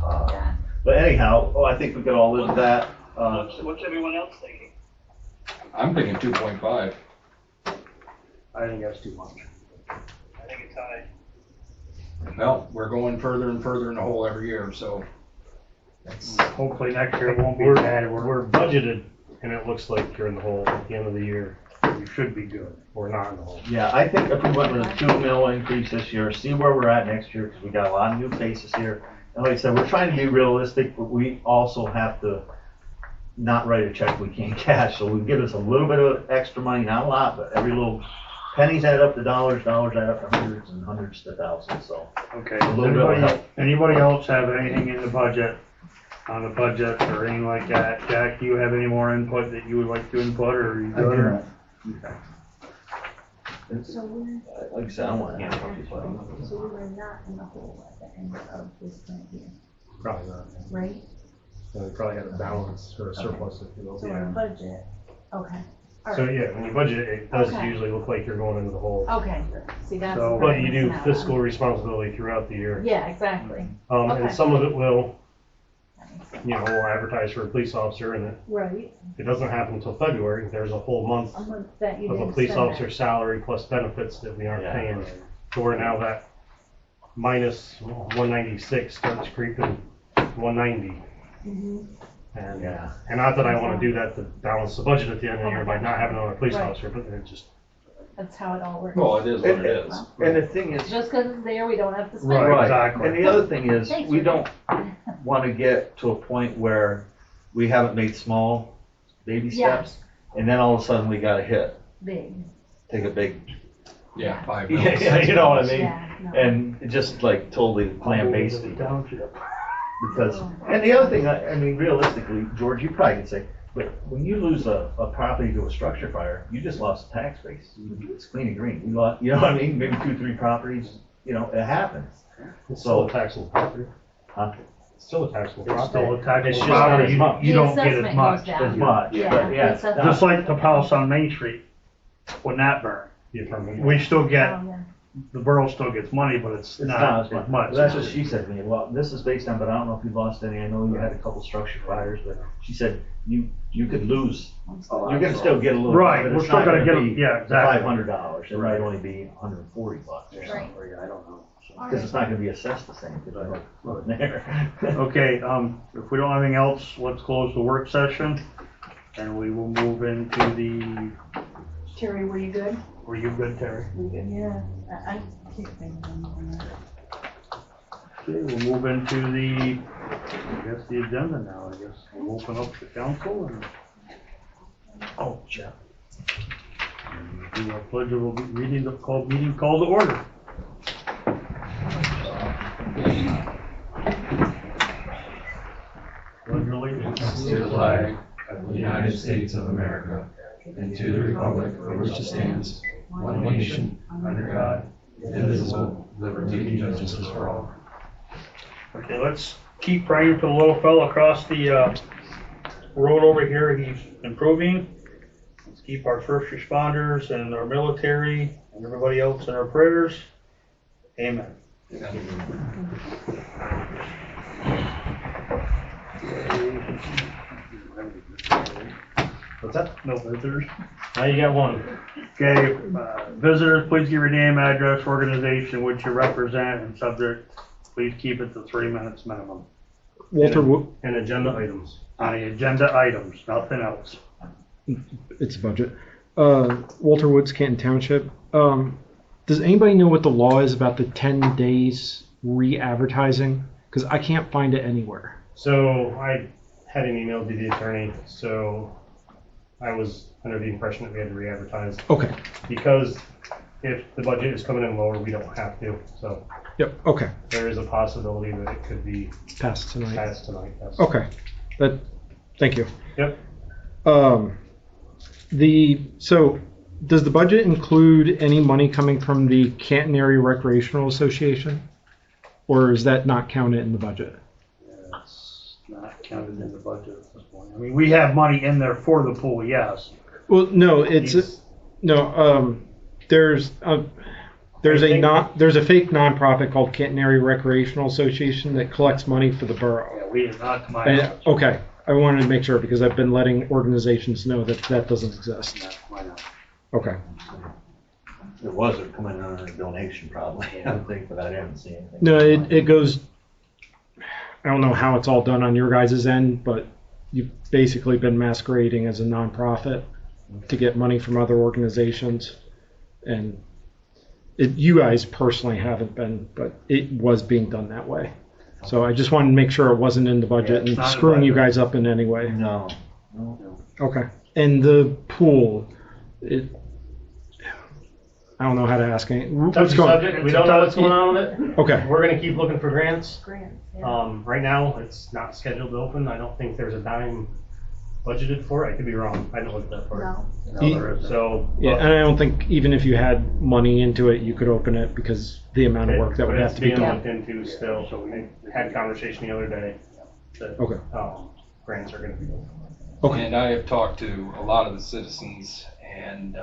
[SPEAKER 8] Yeah.
[SPEAKER 6] But anyhow, I think we could all live with that.
[SPEAKER 11] What's everyone else thinking?
[SPEAKER 5] I'm thinking 2.5.
[SPEAKER 1] I think that's too much.
[SPEAKER 11] I think it's high.
[SPEAKER 5] Well, we're going further and further in the hole every year, so.
[SPEAKER 1] Hopefully next year it won't be
[SPEAKER 2] We're,
[SPEAKER 1] bad.
[SPEAKER 2] we're budgeted, and it looks like you're in the hole at the end of the year.
[SPEAKER 1] We should be good.
[SPEAKER 2] We're not in the hole.
[SPEAKER 6] Yeah, I think if we went with a 2 mil increase this year, see where we're at next year, because we got a lot of new faces here. And like I said, we're trying to be realistic, but we also have to not write a check we can't cash. So we give us a little bit of extra money, not a lot, but every little pennies add up to dollars, dollars add up to hundreds and hundreds to thousands, so.
[SPEAKER 1] Okay.
[SPEAKER 6] A
[SPEAKER 1] Does
[SPEAKER 6] little bit of
[SPEAKER 1] anybody,
[SPEAKER 6] help.
[SPEAKER 1] anybody else have anything in the budget, on the budget or anything like that? Jack, do you have any more input that you would like to input, or are you
[SPEAKER 9] I
[SPEAKER 1] good?
[SPEAKER 9] do
[SPEAKER 1] or-
[SPEAKER 9] not.
[SPEAKER 8] So we're,
[SPEAKER 6] Like I said, I want to.
[SPEAKER 8] so we were not in the hole at the end of this current year,
[SPEAKER 2] Probably not.
[SPEAKER 8] right?
[SPEAKER 2] So we probably had a balance or a surplus, if you will.
[SPEAKER 8] So our budget, okay. All
[SPEAKER 2] So
[SPEAKER 8] right.
[SPEAKER 2] yeah, when you budget, it does
[SPEAKER 8] Okay.
[SPEAKER 2] usually look like you're going into the hole.
[SPEAKER 8] Okay, see, that's.
[SPEAKER 1] So-
[SPEAKER 8] what
[SPEAKER 2] But
[SPEAKER 8] I'm
[SPEAKER 2] you do
[SPEAKER 8] missing out
[SPEAKER 2] fiscal
[SPEAKER 8] on.
[SPEAKER 2] responsibility throughout the year.
[SPEAKER 8] Yeah, exactly.
[SPEAKER 2] And
[SPEAKER 8] Okay.
[SPEAKER 2] some of it will,
[SPEAKER 8] That makes sense.
[SPEAKER 2] we'll advertise for a police officer, and
[SPEAKER 8] Right,
[SPEAKER 2] it doesn't happen until February. There's a whole month
[SPEAKER 8] a month that you
[SPEAKER 2] of a
[SPEAKER 8] didn't
[SPEAKER 2] police
[SPEAKER 8] spend
[SPEAKER 2] officer's salary plus benefits that we aren't
[SPEAKER 6] Yeah.
[SPEAKER 2] paying. So we're now that minus 196 starts creeping 190.
[SPEAKER 8] that. Mhm.
[SPEAKER 2] And,
[SPEAKER 6] Yeah.
[SPEAKER 2] and not that I want to do that to balance the budget at the end of the year by not having another police
[SPEAKER 8] Right.
[SPEAKER 2] officer, but it just,
[SPEAKER 8] That's how it all works.
[SPEAKER 5] Well, it is what it is.
[SPEAKER 6] And the thing is,
[SPEAKER 8] Just because it's there, we don't have to spend it.
[SPEAKER 1] Right. Exactly.
[SPEAKER 6] And the other thing is,
[SPEAKER 8] Thanks,
[SPEAKER 6] we
[SPEAKER 8] Rick.
[SPEAKER 6] don't want to get to a point where we haven't made small baby
[SPEAKER 8] Yeah.
[SPEAKER 6] steps, and then all of a sudden we got a hit,
[SPEAKER 8] Big,
[SPEAKER 6] take a big,
[SPEAKER 5] Yeah, 5
[SPEAKER 6] yeah,
[SPEAKER 5] mils.
[SPEAKER 6] yeah, you know what I mean?
[SPEAKER 8] yeah, no.
[SPEAKER 6] And it just like totally clam-based
[SPEAKER 1] The
[SPEAKER 6] people.
[SPEAKER 1] township.
[SPEAKER 6] Because, and the other thing, I mean, realistically, George, you probably can say, but when you lose a property to a structure fire, you just lost a tax base. It's clean and green. You lost, you know what I mean? Maybe 2, 3 properties, it happens.
[SPEAKER 2] it's still a taxable property.
[SPEAKER 6] Huh?
[SPEAKER 2] It's still a taxable
[SPEAKER 1] It's
[SPEAKER 2] property.
[SPEAKER 1] still a
[SPEAKER 2] It's
[SPEAKER 1] taxable
[SPEAKER 2] just not
[SPEAKER 1] property.
[SPEAKER 2] as
[SPEAKER 1] You-
[SPEAKER 2] much.
[SPEAKER 1] You
[SPEAKER 8] The
[SPEAKER 1] don't get as
[SPEAKER 8] assessment
[SPEAKER 1] much.
[SPEAKER 8] goes down.
[SPEAKER 6] As much,
[SPEAKER 8] Yeah,
[SPEAKER 6] but yeah.
[SPEAKER 8] the assessment-
[SPEAKER 1] Just like the house on Main Street, when that burned.
[SPEAKER 2] Be a permanent.
[SPEAKER 1] We still get,
[SPEAKER 8] Oh, yeah.
[SPEAKER 1] the borough still gets money, but it's
[SPEAKER 6] It's
[SPEAKER 1] not
[SPEAKER 6] not
[SPEAKER 1] as much.
[SPEAKER 6] That's what she said to me. Well, this is based on, but I don't know if you lost any. I know you had a couple structure fires, but she said you could lose. You're gonna still get a little.
[SPEAKER 1] Right,
[SPEAKER 6] but
[SPEAKER 1] we're
[SPEAKER 6] it's
[SPEAKER 1] still
[SPEAKER 6] not
[SPEAKER 1] gonna get,
[SPEAKER 6] be
[SPEAKER 1] yeah, exactly.
[SPEAKER 6] $500. It
[SPEAKER 1] Right.
[SPEAKER 6] might only be $140 or something.
[SPEAKER 8] Right.
[SPEAKER 1] I don't know.
[SPEAKER 6] Because it's not gonna be assessed the same, because I don't put it there.
[SPEAKER 1] Okay, if we don't have anything else, let's close the work session, and we will move into the,
[SPEAKER 7] Terry, were you good?
[SPEAKER 1] were you good, Terry?
[SPEAKER 7] Yeah, I can't think of anything.
[SPEAKER 1] Okay, we'll move into the, I guess, the agenda now, I guess. We'll open up the council and
[SPEAKER 6] Oh, Jeff.
[SPEAKER 1] do our pledge of reading the meeting call to order. Pledge allegiance
[SPEAKER 13] To the flag of the United States of America and to the republic for which it stands, one nation, under God, indivisible, liberty and justice for all.
[SPEAKER 1] Okay, let's keep praying for the little fella across the road over here. He's improving. Let's keep our first responders and our military and everybody else in our prayers. Amen.
[SPEAKER 2] What's that?
[SPEAKER 1] No visitors.
[SPEAKER 2] Now you got one.
[SPEAKER 1] Okay, visitors, please give your name, address, organization which you represent, and subject, please keep it to 3 minutes minimum.
[SPEAKER 4] Walter,
[SPEAKER 2] And agenda items.
[SPEAKER 1] On the agenda items, nothing else.
[SPEAKER 4] it's a budget. Walter Woods, Canton Township. Does anybody know what the law is about the 10 days re-advertising? Because I can't find it anywhere.
[SPEAKER 2] So I had an email to the attorney, so I was under the impression that we had to re-advertise.
[SPEAKER 4] Okay.
[SPEAKER 2] Because if the budget is coming in lower, we don't have to, so.
[SPEAKER 4] Yep, okay.
[SPEAKER 2] There is a possibility that it could be
[SPEAKER 4] Passed tonight.
[SPEAKER 2] passed tonight, yes.
[SPEAKER 4] Okay. Thank you.
[SPEAKER 2] Yep.
[SPEAKER 4] So does the budget include any money coming from the Canton Area Recreational Association? Or is that not counted in the budget?
[SPEAKER 1] It's not counted in the budget at this point. I mean, we have money in there for the pool, yes.
[SPEAKER 4] Well, no, there's a fake nonprofit called Canton Area Recreational Association that collects money for the borough.
[SPEAKER 1] Yeah, we did not, to my knowledge.
[SPEAKER 4] Okay, I wanted to make sure because I've been letting organizations know that that doesn't exist.
[SPEAKER 1] Not to my knowledge.
[SPEAKER 4] Okay.
[SPEAKER 6] It wasn't coming under a donation probably, I don't think, but I haven't seen anything.
[SPEAKER 4] No, it goes, I don't know how it's all done on your guys' end, but you've basically been masquerading as a nonprofit to get money from other organizations. And you guys personally haven't been, but it was being done that way. So I just wanted to make sure it wasn't in the budget
[SPEAKER 1] Yeah, it's
[SPEAKER 4] and
[SPEAKER 1] not
[SPEAKER 4] screwing you
[SPEAKER 1] in the budget.
[SPEAKER 4] guys up in any way.
[SPEAKER 6] No.
[SPEAKER 4] Okay. And the pool, I don't know how to ask any. What's
[SPEAKER 2] Touchy
[SPEAKER 4] going?
[SPEAKER 2] subject, we don't know what's going on with it.
[SPEAKER 4] Okay.
[SPEAKER 2] We're gonna keep looking for grants.
[SPEAKER 7] Grants, yeah.
[SPEAKER 2] Right now, it's not scheduled to open. I don't think there's a dime budgeted for it. I could be wrong. I didn't look at that part.
[SPEAKER 7] No.
[SPEAKER 1] No, there isn't.
[SPEAKER 2] So.
[SPEAKER 4] Yeah, and I don't think even if you had money into it, you could open it because the amount of work that would have to be
[SPEAKER 2] It's being
[SPEAKER 4] done.
[SPEAKER 2] looked into still, so we had a conversation the other day that,
[SPEAKER 4] Okay.
[SPEAKER 2] grants are gonna be open.
[SPEAKER 4] Okay.
[SPEAKER 5] And I have talked to a lot of the citizens, and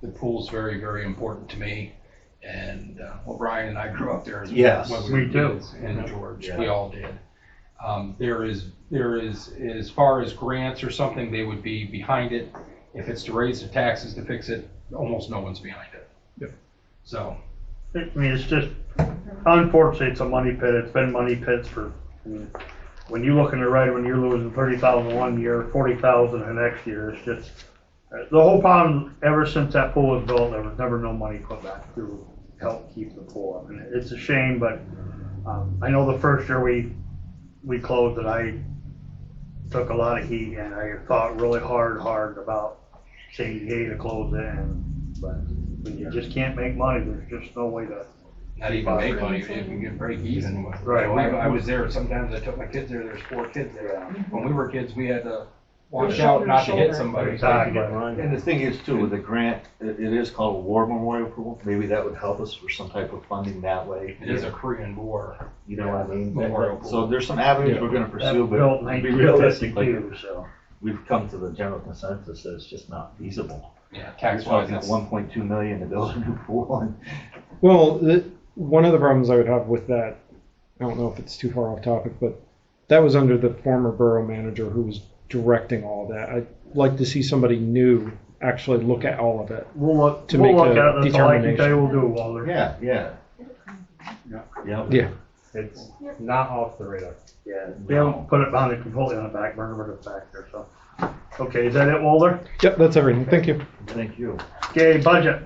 [SPEAKER 5] the pool's very, very important to me. And, well, Brian and I grew up there as well.
[SPEAKER 6] Yes,
[SPEAKER 5] when we were
[SPEAKER 1] we do.
[SPEAKER 5] kids in George,
[SPEAKER 6] Yeah.
[SPEAKER 5] we all did. There is, as far as grants or something, they would be behind it. If it's to raise the taxes to fix it, almost no one's behind it.
[SPEAKER 4] Yep.
[SPEAKER 5] So,
[SPEAKER 1] I mean, it's just, unfortunately, it's a money pit. It's been money pits for, I mean, when you look in the right, when you're losing 30,000 one year, 40,000 the next year, it's just, the whole problem, ever since that pool was built, there was never no money put back to help keep the pool up. And it's a shame, but, I know the first year we closed it, I took a lot of heat and I thought really hard about saying yay to close it, but when you just can't make money, there's just no way to.
[SPEAKER 5] not even make money, if you can break even.
[SPEAKER 1] Right.
[SPEAKER 5] You know, I was there, sometimes I took my kids there's 4 kids there. When we were kids, we had to watch out not to hit somebody.
[SPEAKER 1] Exactly.
[SPEAKER 2] And
[SPEAKER 6] And the thing is too, with the grant, it is called a war memorial pool. Maybe that would help us for some type of funding that way.
[SPEAKER 5] It is a Korean War.
[SPEAKER 6] You know what I mean?
[SPEAKER 5] Memorial pool.
[SPEAKER 6] So there's some avenues
[SPEAKER 4] Yeah.
[SPEAKER 6] we're gonna
[SPEAKER 1] That
[SPEAKER 6] pursue,
[SPEAKER 1] was built in
[SPEAKER 6] but to be realistic, like,
[SPEAKER 1] 1952, so.
[SPEAKER 6] we've come to the general consensus that it's just not feasible.
[SPEAKER 5] Yeah,
[SPEAKER 6] We're
[SPEAKER 5] tax wise,
[SPEAKER 6] talking at
[SPEAKER 5] it's
[SPEAKER 6] 1.2 million to build a new pool, and
[SPEAKER 4] Well, one of the problems I would have with that, I don't know if it's too far off topic, but that was under the former borough manager who was directing all of that. I'd like to see somebody new actually look at all of it.
[SPEAKER 1] We'll look
[SPEAKER 4] To
[SPEAKER 1] we'll
[SPEAKER 4] make
[SPEAKER 1] look
[SPEAKER 4] a
[SPEAKER 1] at it, that's all I can tell you we'll
[SPEAKER 4] determination.
[SPEAKER 1] do, Walter.
[SPEAKER 6] yeah.
[SPEAKER 4] Yeah.
[SPEAKER 2] it's not off the radar.
[SPEAKER 1] Yeah, we haven't put it on it completely on the back burner, but it's back there, so. Okay, is that it, Walter?
[SPEAKER 4] Yep, that's everything. Thank you.
[SPEAKER 6] Thank you.
[SPEAKER 1] Okay, budget.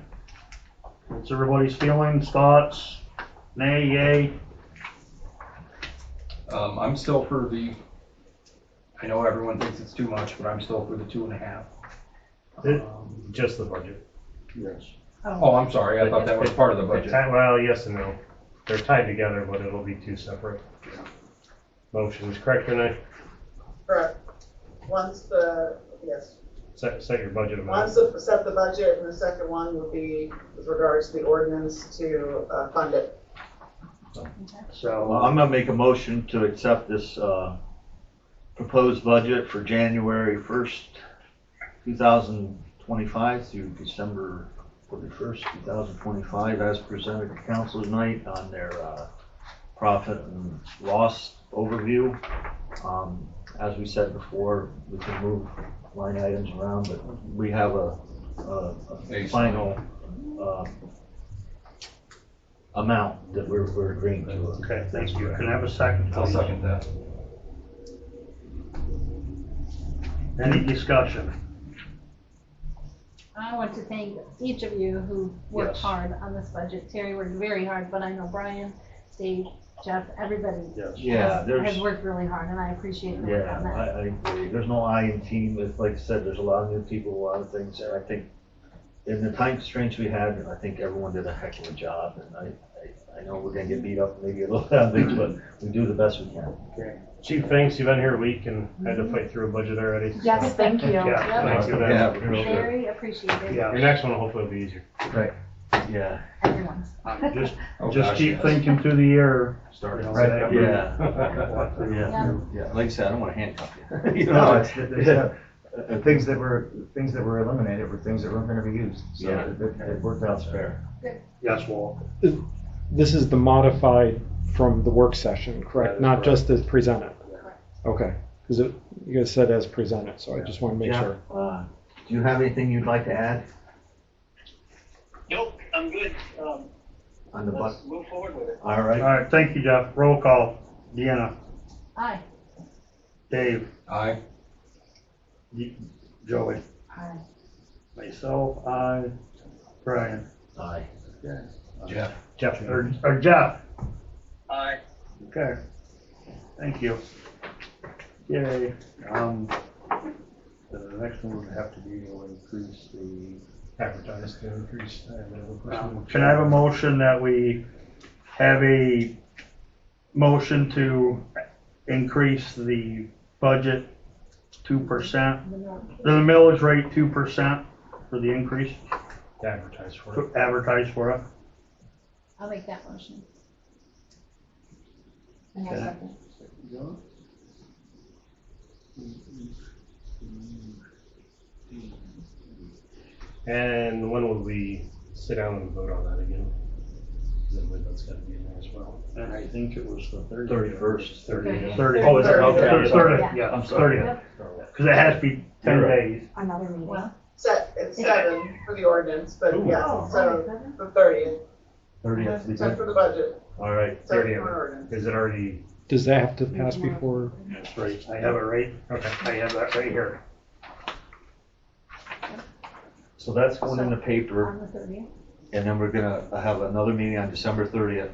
[SPEAKER 1] What's everybody's feelings, thoughts? Nay, yay?
[SPEAKER 5] I'm still for I know everyone thinks it's too much, but I'm still for the 2.5.
[SPEAKER 2] Just the budget.
[SPEAKER 1] Yes.
[SPEAKER 5] Oh, I'm sorry, I thought that was part of the budget.
[SPEAKER 2] Well, yes and no. They're tied together, but it'll be 2 separate motions, correct, Renee?
[SPEAKER 10] Correct. Yes.
[SPEAKER 2] Set your budget amount.
[SPEAKER 10] Set the budget, and the second one would be with regards to the ordinance to fund it.
[SPEAKER 1] So,
[SPEAKER 6] Well, I'm gonna make a motion to accept this, proposed budget for January 1st, 2025 through December 31st, 2025, as presented to council tonight on their, profit and loss overview. as we said before, we can move line items around, but we have a final, amount that we're agreeing to.
[SPEAKER 1] Okay, thank you. Can I have a second?
[SPEAKER 5] I'll second that.
[SPEAKER 1] Any discussion?
[SPEAKER 8] I want to thank each of you who worked
[SPEAKER 1] Yes.
[SPEAKER 8] hard on this budget. Terry worked very hard, but I know Brian, Dave, Jeff, everybody
[SPEAKER 1] Yes.
[SPEAKER 6] Yeah,
[SPEAKER 8] has worked really hard, and I appreciate the work on
[SPEAKER 6] Yeah,
[SPEAKER 8] that.
[SPEAKER 6] I agree. There's no I in team, but like I said, there's a lot of new people, a lot of things, and I think in the time constraints we had, I think everyone did a heck of a job, and I know we're gonna get beat up maybe a little bit on things, but we do the best we can.
[SPEAKER 1] Okay.
[SPEAKER 2] Chief, thanks, you've been here a week and had to fight through a budget already.
[SPEAKER 12] Yes, thank you.
[SPEAKER 1] Yeah.
[SPEAKER 2] Thanks for
[SPEAKER 6] Yeah,
[SPEAKER 2] that.
[SPEAKER 6] for sure.
[SPEAKER 8] Very appreciated,
[SPEAKER 1] Yeah.
[SPEAKER 2] Your next one will hopefully be easier.
[SPEAKER 6] Right. Yeah.
[SPEAKER 8] everyone's.
[SPEAKER 1] Just,
[SPEAKER 5] Oh,
[SPEAKER 1] just
[SPEAKER 5] gosh,
[SPEAKER 1] keep
[SPEAKER 5] yes.
[SPEAKER 1] thinking through the year.
[SPEAKER 5] Starting.
[SPEAKER 1] Right.
[SPEAKER 6] Yeah.
[SPEAKER 8] Yeah.
[SPEAKER 6] Yeah, like I said, I don't wanna handcuff you. You
[SPEAKER 9] No,
[SPEAKER 6] know,
[SPEAKER 9] it's things that were eliminated were things that weren't gonna be used, so
[SPEAKER 6] Yeah.
[SPEAKER 9] it worked out fair.
[SPEAKER 1] Yes, Walt.
[SPEAKER 4] This is the modified from the work session,
[SPEAKER 1] That
[SPEAKER 4] correct?
[SPEAKER 1] is
[SPEAKER 4] Not
[SPEAKER 1] correct.
[SPEAKER 4] just as presented? Okay, because you guys said as presented, so I just want to make
[SPEAKER 6] Jeff,
[SPEAKER 4] sure.
[SPEAKER 6] do you have anything you'd like to add
[SPEAKER 11] Nope, I'm good.
[SPEAKER 6] on the
[SPEAKER 11] Let's
[SPEAKER 6] bus?
[SPEAKER 11] move forward with it.
[SPEAKER 6] All
[SPEAKER 1] All
[SPEAKER 6] right.
[SPEAKER 1] right, thank you, Jeff. Roll call. Deanna,
[SPEAKER 8] Aye.
[SPEAKER 1] Dave,
[SPEAKER 5] Aye.
[SPEAKER 1] Joey,
[SPEAKER 8] Aye.
[SPEAKER 1] myself, I, Brian.
[SPEAKER 6] Aye.
[SPEAKER 5] Jeff.
[SPEAKER 2] Jeff,
[SPEAKER 1] Or Jeff.
[SPEAKER 11] Aye.
[SPEAKER 1] Okay. Thank you. Yay. The next one would have to be to increase the,
[SPEAKER 2] advertised to increase.
[SPEAKER 1] can I have a motion that we have a motion to increase the budget 2%, the millage rate 2% for the increase,
[SPEAKER 2] Advertised for it.
[SPEAKER 1] to advertise for it?
[SPEAKER 8] I'll make that motion. And
[SPEAKER 1] Okay.
[SPEAKER 8] I'll second.
[SPEAKER 2] And when will we sit down and vote on that again? Because I believe that's gotta be in there as well.
[SPEAKER 1] And I think it was the
[SPEAKER 6] 31st.
[SPEAKER 2] 30.
[SPEAKER 1] 30.
[SPEAKER 2] Oh, is it? Okay.
[SPEAKER 1] 30,
[SPEAKER 8] Yeah.
[SPEAKER 1] yeah,
[SPEAKER 6] I'm sorry.
[SPEAKER 1] 30. Because it has to be 10
[SPEAKER 6] You're right.
[SPEAKER 1] days.
[SPEAKER 12] Another meeting.
[SPEAKER 8] Well,
[SPEAKER 10] It's 7 for the ordinance, but
[SPEAKER 2] Ooh.
[SPEAKER 10] yes,
[SPEAKER 8] Oh,
[SPEAKER 10] so
[SPEAKER 8] okay.
[SPEAKER 10] the 30th,
[SPEAKER 6] 30th.
[SPEAKER 10] 10 for the budget,
[SPEAKER 2] All right,
[SPEAKER 10] 7
[SPEAKER 2] 30.
[SPEAKER 10] for ordinance.
[SPEAKER 2] Is it already?
[SPEAKER 4] Does that have to pass before?
[SPEAKER 1] That's right. I have it right,
[SPEAKER 2] Okay.
[SPEAKER 1] I have that right here.
[SPEAKER 6] So that's going in the
[SPEAKER 8] on
[SPEAKER 6] paper,
[SPEAKER 8] the 30th.
[SPEAKER 6] and then we're gonna have another meeting on December 30th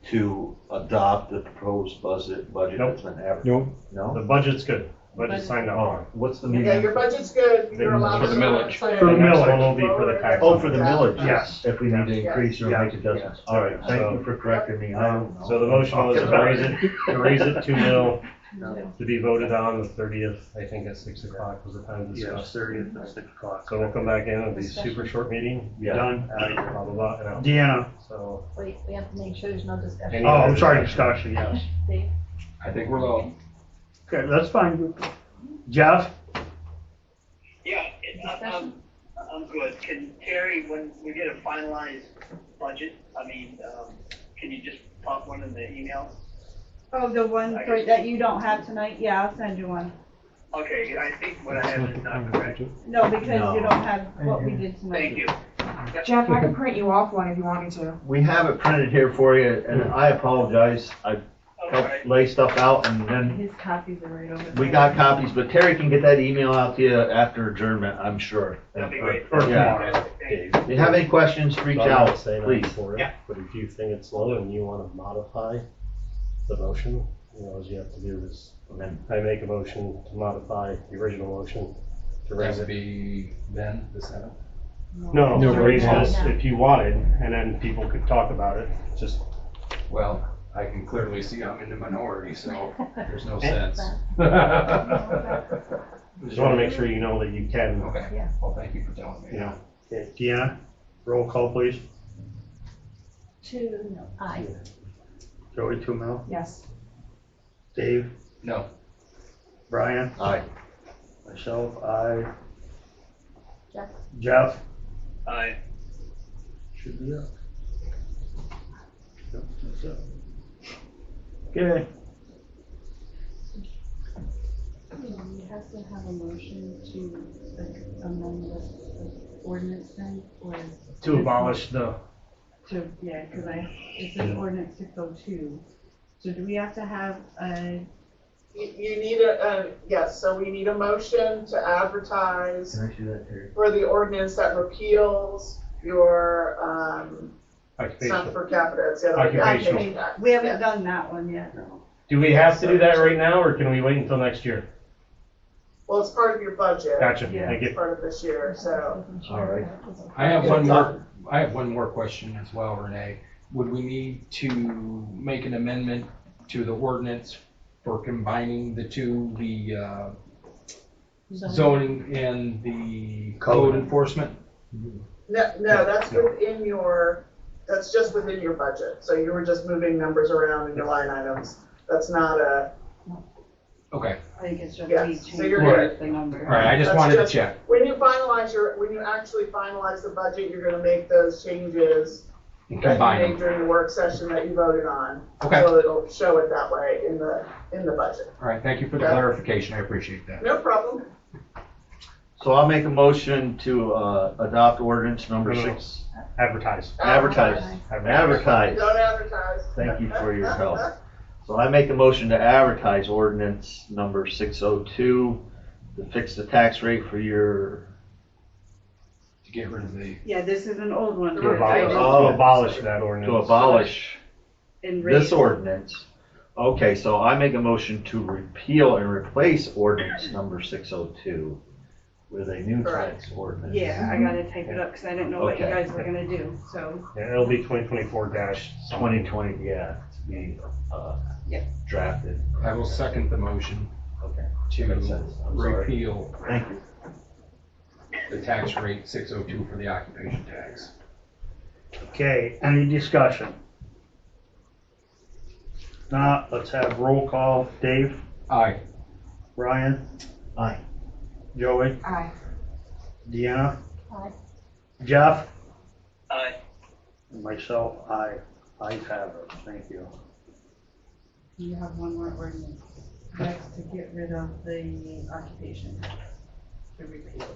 [SPEAKER 6] to adopt the proposed budget that's been advertised.
[SPEAKER 4] No,
[SPEAKER 6] No?
[SPEAKER 2] The budget's good. Budget's signed
[SPEAKER 6] Oh,
[SPEAKER 2] off.
[SPEAKER 6] what's the
[SPEAKER 10] Yeah,
[SPEAKER 6] meeting?
[SPEAKER 10] your budget's good, you're allowed
[SPEAKER 5] For
[SPEAKER 10] to.
[SPEAKER 5] the millage.
[SPEAKER 1] For the
[SPEAKER 2] The next
[SPEAKER 1] millage.
[SPEAKER 2] one will be for the tax.
[SPEAKER 6] Oh, for the millage?
[SPEAKER 1] Yes.
[SPEAKER 6] If we need to
[SPEAKER 10] Yes.
[SPEAKER 6] increase or make
[SPEAKER 1] Yes.
[SPEAKER 6] adjustments. All right, thank you for correcting me. I don't know.
[SPEAKER 2] So the motion was to raise it 2 mil, to be voted on the 30th, I think at 6 o'clock was the time to
[SPEAKER 1] Yes,
[SPEAKER 2] discuss.
[SPEAKER 1] 30th at 6 o'clock.
[SPEAKER 2] So we'll come back in, it'll be a super short meeting,
[SPEAKER 6] Yeah.
[SPEAKER 1] Done.
[SPEAKER 2] blah, blah, blah, and out.
[SPEAKER 1] Deanna,
[SPEAKER 2] So,
[SPEAKER 8] Wait, we have to make sure there's no discussion.
[SPEAKER 2] Any
[SPEAKER 1] oh, I'm
[SPEAKER 2] other
[SPEAKER 1] sorry, discussion, yes.
[SPEAKER 8] Dave?
[SPEAKER 5] I think we're low.
[SPEAKER 1] Okay, that's fine. Jeff?
[SPEAKER 11] Yeah,
[SPEAKER 8] Discussion?
[SPEAKER 11] I'm good. Can Terry, when we get a finalized budget, can you just pop one in the email?
[SPEAKER 3] Oh, the one for, that you don't have tonight? Yeah, I'll send you one.
[SPEAKER 11] Okay, I think what I have is not
[SPEAKER 4] not
[SPEAKER 11] correct.
[SPEAKER 3] No, because
[SPEAKER 6] No.
[SPEAKER 3] you don't have what we did tonight.
[SPEAKER 11] Thank you.
[SPEAKER 12] Jeff, I can print you off one if you want me to.
[SPEAKER 6] We have it printed here for you, and I apologize. I helped
[SPEAKER 11] Okay.
[SPEAKER 6] lay stuff out, and then
[SPEAKER 3] His copies are right over there.
[SPEAKER 6] we got copies, but Terry can get that email out to you after adjournment, I'm sure.
[SPEAKER 11] That'd be great.
[SPEAKER 1] Or
[SPEAKER 6] Yeah.
[SPEAKER 1] tomorrow.
[SPEAKER 11] Thank you.
[SPEAKER 6] If you have any questions, reach
[SPEAKER 2] I'm not
[SPEAKER 6] out,
[SPEAKER 2] saying I'm
[SPEAKER 6] please.
[SPEAKER 2] for it,
[SPEAKER 11] Yeah.
[SPEAKER 2] but if you think it's low and you wanna modify the motion, all you have to do is,
[SPEAKER 6] And then
[SPEAKER 2] I make a motion to modify the original motion to raise
[SPEAKER 5] That
[SPEAKER 2] it.
[SPEAKER 5] would be Ben, the Senate.
[SPEAKER 2] No,
[SPEAKER 4] No,
[SPEAKER 2] to raise
[SPEAKER 8] raise
[SPEAKER 2] this
[SPEAKER 8] it.
[SPEAKER 2] if you wanted, and then people could talk about it, just.
[SPEAKER 5] Well, I can clearly see I'm in the minority, so there's no
[SPEAKER 2] Okay.
[SPEAKER 5] sense.
[SPEAKER 2] Just wanna make sure you know that you can,
[SPEAKER 5] Okay,
[SPEAKER 8] Yeah.
[SPEAKER 5] well, thank you for telling me.
[SPEAKER 2] you know.
[SPEAKER 1] Okay, Deanna, roll call, please.
[SPEAKER 8] 2, no, aye.
[SPEAKER 1] Joey, 2 mil.
[SPEAKER 12] Yes.
[SPEAKER 1] Dave,
[SPEAKER 5] No,
[SPEAKER 1] Brian,
[SPEAKER 6] Aye.
[SPEAKER 1] myself, I.
[SPEAKER 8] Jeff?
[SPEAKER 1] Jeff?
[SPEAKER 11] Aye.
[SPEAKER 1] Should be up. Yep, that's it. Okay.
[SPEAKER 3] We have to have a motion to amend the ordinance then, or?
[SPEAKER 2] To abolish the,
[SPEAKER 3] Yeah, cause it says ordinance 602, so do we have to have a,
[SPEAKER 10] You need yes, so we need a motion to advertise
[SPEAKER 6] Can I see that, Terry?
[SPEAKER 10] for the ordinance that repeals your, not
[SPEAKER 2] occupation.
[SPEAKER 10] per capita, it's the other.
[SPEAKER 2] Occupational.
[SPEAKER 10] occupation tax.
[SPEAKER 3] we haven't done that one yet.
[SPEAKER 2] Do we have to do that right now, or can we wait until next year?
[SPEAKER 10] Well, it's part of your budget.
[SPEAKER 2] Gotcha,
[SPEAKER 3] Yeah.
[SPEAKER 2] thank
[SPEAKER 10] It's
[SPEAKER 2] you.
[SPEAKER 10] part of this year, so.
[SPEAKER 6] All right.
[SPEAKER 5] I have one more question as well, Renee. Would we need to make an amendment to the ordinance for combining the two, the zoning and the code enforcement?
[SPEAKER 10] No, that's within that's just within your budget, so you were just moving numbers around in your line items. That's not a,
[SPEAKER 5] Okay,
[SPEAKER 3] I think it's just
[SPEAKER 10] Yes,
[SPEAKER 3] we
[SPEAKER 10] so
[SPEAKER 3] change
[SPEAKER 10] you're
[SPEAKER 5] good.
[SPEAKER 3] the number.
[SPEAKER 5] all right, I just
[SPEAKER 10] That's
[SPEAKER 5] wanted to
[SPEAKER 10] just-
[SPEAKER 5] check.
[SPEAKER 10] when you actually finalize the budget, you're gonna make those changes that you
[SPEAKER 5] Combine
[SPEAKER 10] made
[SPEAKER 5] them.
[SPEAKER 10] during the work session that you voted on.
[SPEAKER 5] Okay,
[SPEAKER 10] So it'll show it that way in the budget.
[SPEAKER 5] all right, thank you for the
[SPEAKER 10] Okay.
[SPEAKER 5] clarification, I appreciate that.
[SPEAKER 10] No problem.
[SPEAKER 6] So I'll make a motion to adopt ordinance number
[SPEAKER 2] No, no.
[SPEAKER 6] 6.
[SPEAKER 2] Advertise.
[SPEAKER 6] Advertise. Advertise.
[SPEAKER 10] Don't advertise.
[SPEAKER 6] Thank you for your help. So I make a motion to advertise ordinance number 602 to fix the tax rate for your,
[SPEAKER 5] To get rid of the,
[SPEAKER 3] Yeah, this is an old one.
[SPEAKER 2] To abolish,
[SPEAKER 6] Oh.
[SPEAKER 2] to abolish that ordinance.
[SPEAKER 6] to abolish
[SPEAKER 3] And
[SPEAKER 6] this
[SPEAKER 3] raise-
[SPEAKER 6] ordinance. Okay, so I make a motion to repeal and replace ordinance number 602 with a new tax ordinance.
[SPEAKER 3] Yeah, I gotta type it up, cause I didn't know what you
[SPEAKER 6] Okay.
[SPEAKER 3] guys were gonna do, so.
[SPEAKER 2] Yeah, it'll be 2024
[SPEAKER 6] 2020, yeah, to be
[SPEAKER 3] Yeah.
[SPEAKER 6] drafted.
[SPEAKER 5] I will second the motion
[SPEAKER 6] Okay.
[SPEAKER 5] to
[SPEAKER 6] Makes sense. I'm sorry.
[SPEAKER 5] repeal
[SPEAKER 6] Thank you.
[SPEAKER 5] the tax rate 602 for the occupation tax.
[SPEAKER 1] Okay, any discussion? Not, let's have roll call. Dave,
[SPEAKER 5] Aye.
[SPEAKER 1] Brian,
[SPEAKER 6] Aye.
[SPEAKER 1] Joey,
[SPEAKER 12] Aye.
[SPEAKER 1] Deanna,
[SPEAKER 8] Aye.
[SPEAKER 1] Jeff,
[SPEAKER 11] Aye.
[SPEAKER 1] and myself, I have it, thank you.
[SPEAKER 3] You have one more ordinance, that's to get rid of the occupation. To repeal it.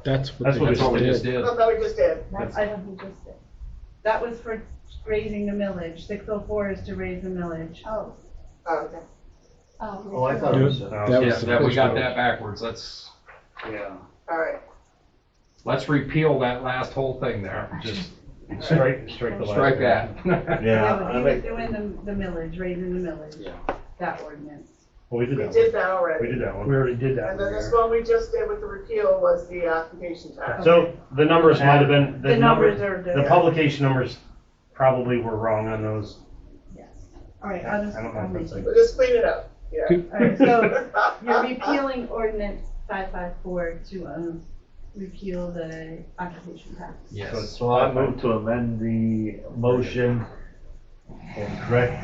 [SPEAKER 4] That's what
[SPEAKER 2] That's
[SPEAKER 4] they
[SPEAKER 2] what
[SPEAKER 5] That's what we just did.
[SPEAKER 10] I thought we just did.
[SPEAKER 8] That's
[SPEAKER 3] I-
[SPEAKER 8] what he just did.
[SPEAKER 3] That was for raising the millage, 604 is to raise the millage.
[SPEAKER 8] Oh,
[SPEAKER 10] Okay.
[SPEAKER 6] Oh, I thought it was.
[SPEAKER 4] That
[SPEAKER 5] Yeah,
[SPEAKER 4] was the
[SPEAKER 5] that we
[SPEAKER 4] first
[SPEAKER 5] got
[SPEAKER 4] one.
[SPEAKER 5] that backwards. Let's
[SPEAKER 1] Yeah.
[SPEAKER 10] All right.
[SPEAKER 5] repeal that last whole thing there. Just
[SPEAKER 2] Strike the last.
[SPEAKER 5] strike that.
[SPEAKER 6] Yeah,
[SPEAKER 3] but
[SPEAKER 6] I
[SPEAKER 3] he was
[SPEAKER 6] make,
[SPEAKER 3] doing the millage, raising the millage,
[SPEAKER 1] Yeah.
[SPEAKER 3] that ordinance.
[SPEAKER 2] Well, we did
[SPEAKER 10] We
[SPEAKER 2] that
[SPEAKER 10] did
[SPEAKER 2] one.
[SPEAKER 10] that
[SPEAKER 2] We
[SPEAKER 10] already.
[SPEAKER 2] did that
[SPEAKER 1] We
[SPEAKER 2] one.
[SPEAKER 1] already did that.
[SPEAKER 10] And then
[SPEAKER 1] one
[SPEAKER 10] this
[SPEAKER 1] there.
[SPEAKER 10] one we just did with the repeal was the occupation tax.
[SPEAKER 2] So the numbers might have been,
[SPEAKER 3] The numbers are
[SPEAKER 2] the publication numbers probably were wrong on those.
[SPEAKER 3] Yes. All right, I'll just,
[SPEAKER 2] I don't know
[SPEAKER 3] I'll
[SPEAKER 2] if
[SPEAKER 3] make
[SPEAKER 2] that's
[SPEAKER 3] it.
[SPEAKER 2] like.
[SPEAKER 10] We'll just clean it up. Yeah.
[SPEAKER 3] All right, so you're repealing ordinance 554 to repeal the occupation tax.
[SPEAKER 5] Yes.
[SPEAKER 6] so I move to amend the motion and correct,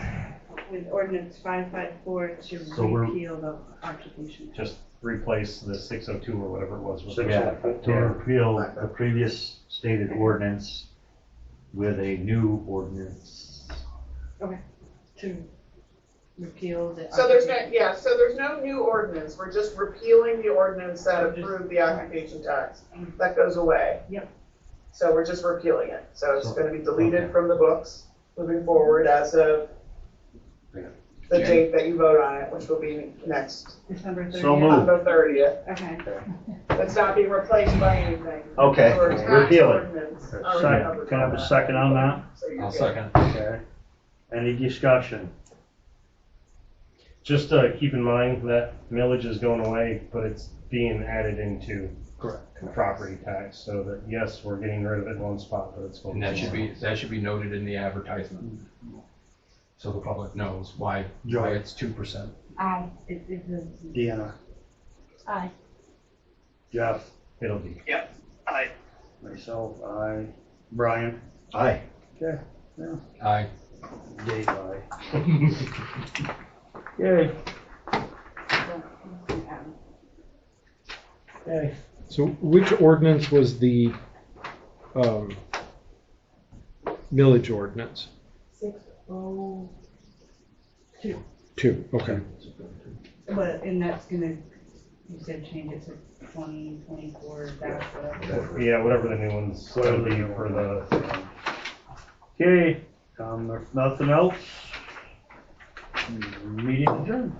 [SPEAKER 3] With ordinance 554 to
[SPEAKER 6] So we're-
[SPEAKER 3] repeal the occupation tax.
[SPEAKER 2] Just replace the 602 or whatever it was. with
[SPEAKER 1] Six-
[SPEAKER 6] yeah, to repeal the previous stated ordinance with a new ordinance.
[SPEAKER 3] To repeal the.
[SPEAKER 10] So there's no,
[SPEAKER 3] occupation-
[SPEAKER 10] yeah, so there's no new ordinance. We're just repealing the ordinance that
[SPEAKER 3] So just-
[SPEAKER 10] approved the occupation tax. That goes away.
[SPEAKER 3] Yep.
[SPEAKER 10] So we're just repealing it. So it's
[SPEAKER 6] So-
[SPEAKER 10] gonna be deleted
[SPEAKER 6] okay.
[SPEAKER 10] from the books moving forward as of the
[SPEAKER 5] Jan-
[SPEAKER 10] date that you vote on it, which will be next,
[SPEAKER 3] December 30th.
[SPEAKER 6] So moved.
[SPEAKER 10] on the 30th.
[SPEAKER 3] Okay.
[SPEAKER 10] It's not being replaced by anything.
[SPEAKER 6] Okay,
[SPEAKER 10] Or tax
[SPEAKER 6] repeal it.
[SPEAKER 10] ordinance.
[SPEAKER 1] Second.
[SPEAKER 10] Already covered
[SPEAKER 1] Can I have a
[SPEAKER 10] by that.
[SPEAKER 1] second on that?
[SPEAKER 10] So you're
[SPEAKER 5] I'll
[SPEAKER 10] good.
[SPEAKER 5] second.
[SPEAKER 1] Okay. Any discussion?
[SPEAKER 2] Just keep in mind that millage is going away, but it's being added into the property tax, so that, yes, we're getting rid of it in one spot, but it's going.
[SPEAKER 5] And that should
[SPEAKER 2] somewhere
[SPEAKER 5] be,
[SPEAKER 2] else.
[SPEAKER 5] that should be noted in the advertisement. So the public knows why it's 2%.
[SPEAKER 8] Aye.
[SPEAKER 3] It's a.
[SPEAKER 1] Deanna,
[SPEAKER 8] Aye.
[SPEAKER 1] Jeff,
[SPEAKER 2] It'll be.
[SPEAKER 11] Aye.
[SPEAKER 1] myself, I, Brian,
[SPEAKER 6] Aye.
[SPEAKER 5] Aye.
[SPEAKER 1] Dave, I. Yay.
[SPEAKER 2] Okay.
[SPEAKER 4] So which ordinance was the millage ordinance?
[SPEAKER 3] 602.
[SPEAKER 4] 2, okay.
[SPEAKER 3] But, and that's gonna You said change it to 2024 dash whatever.
[SPEAKER 2] Yeah, whatever the new one's gonna be for the,
[SPEAKER 1] Okay, if nothing else, meeting adjourned.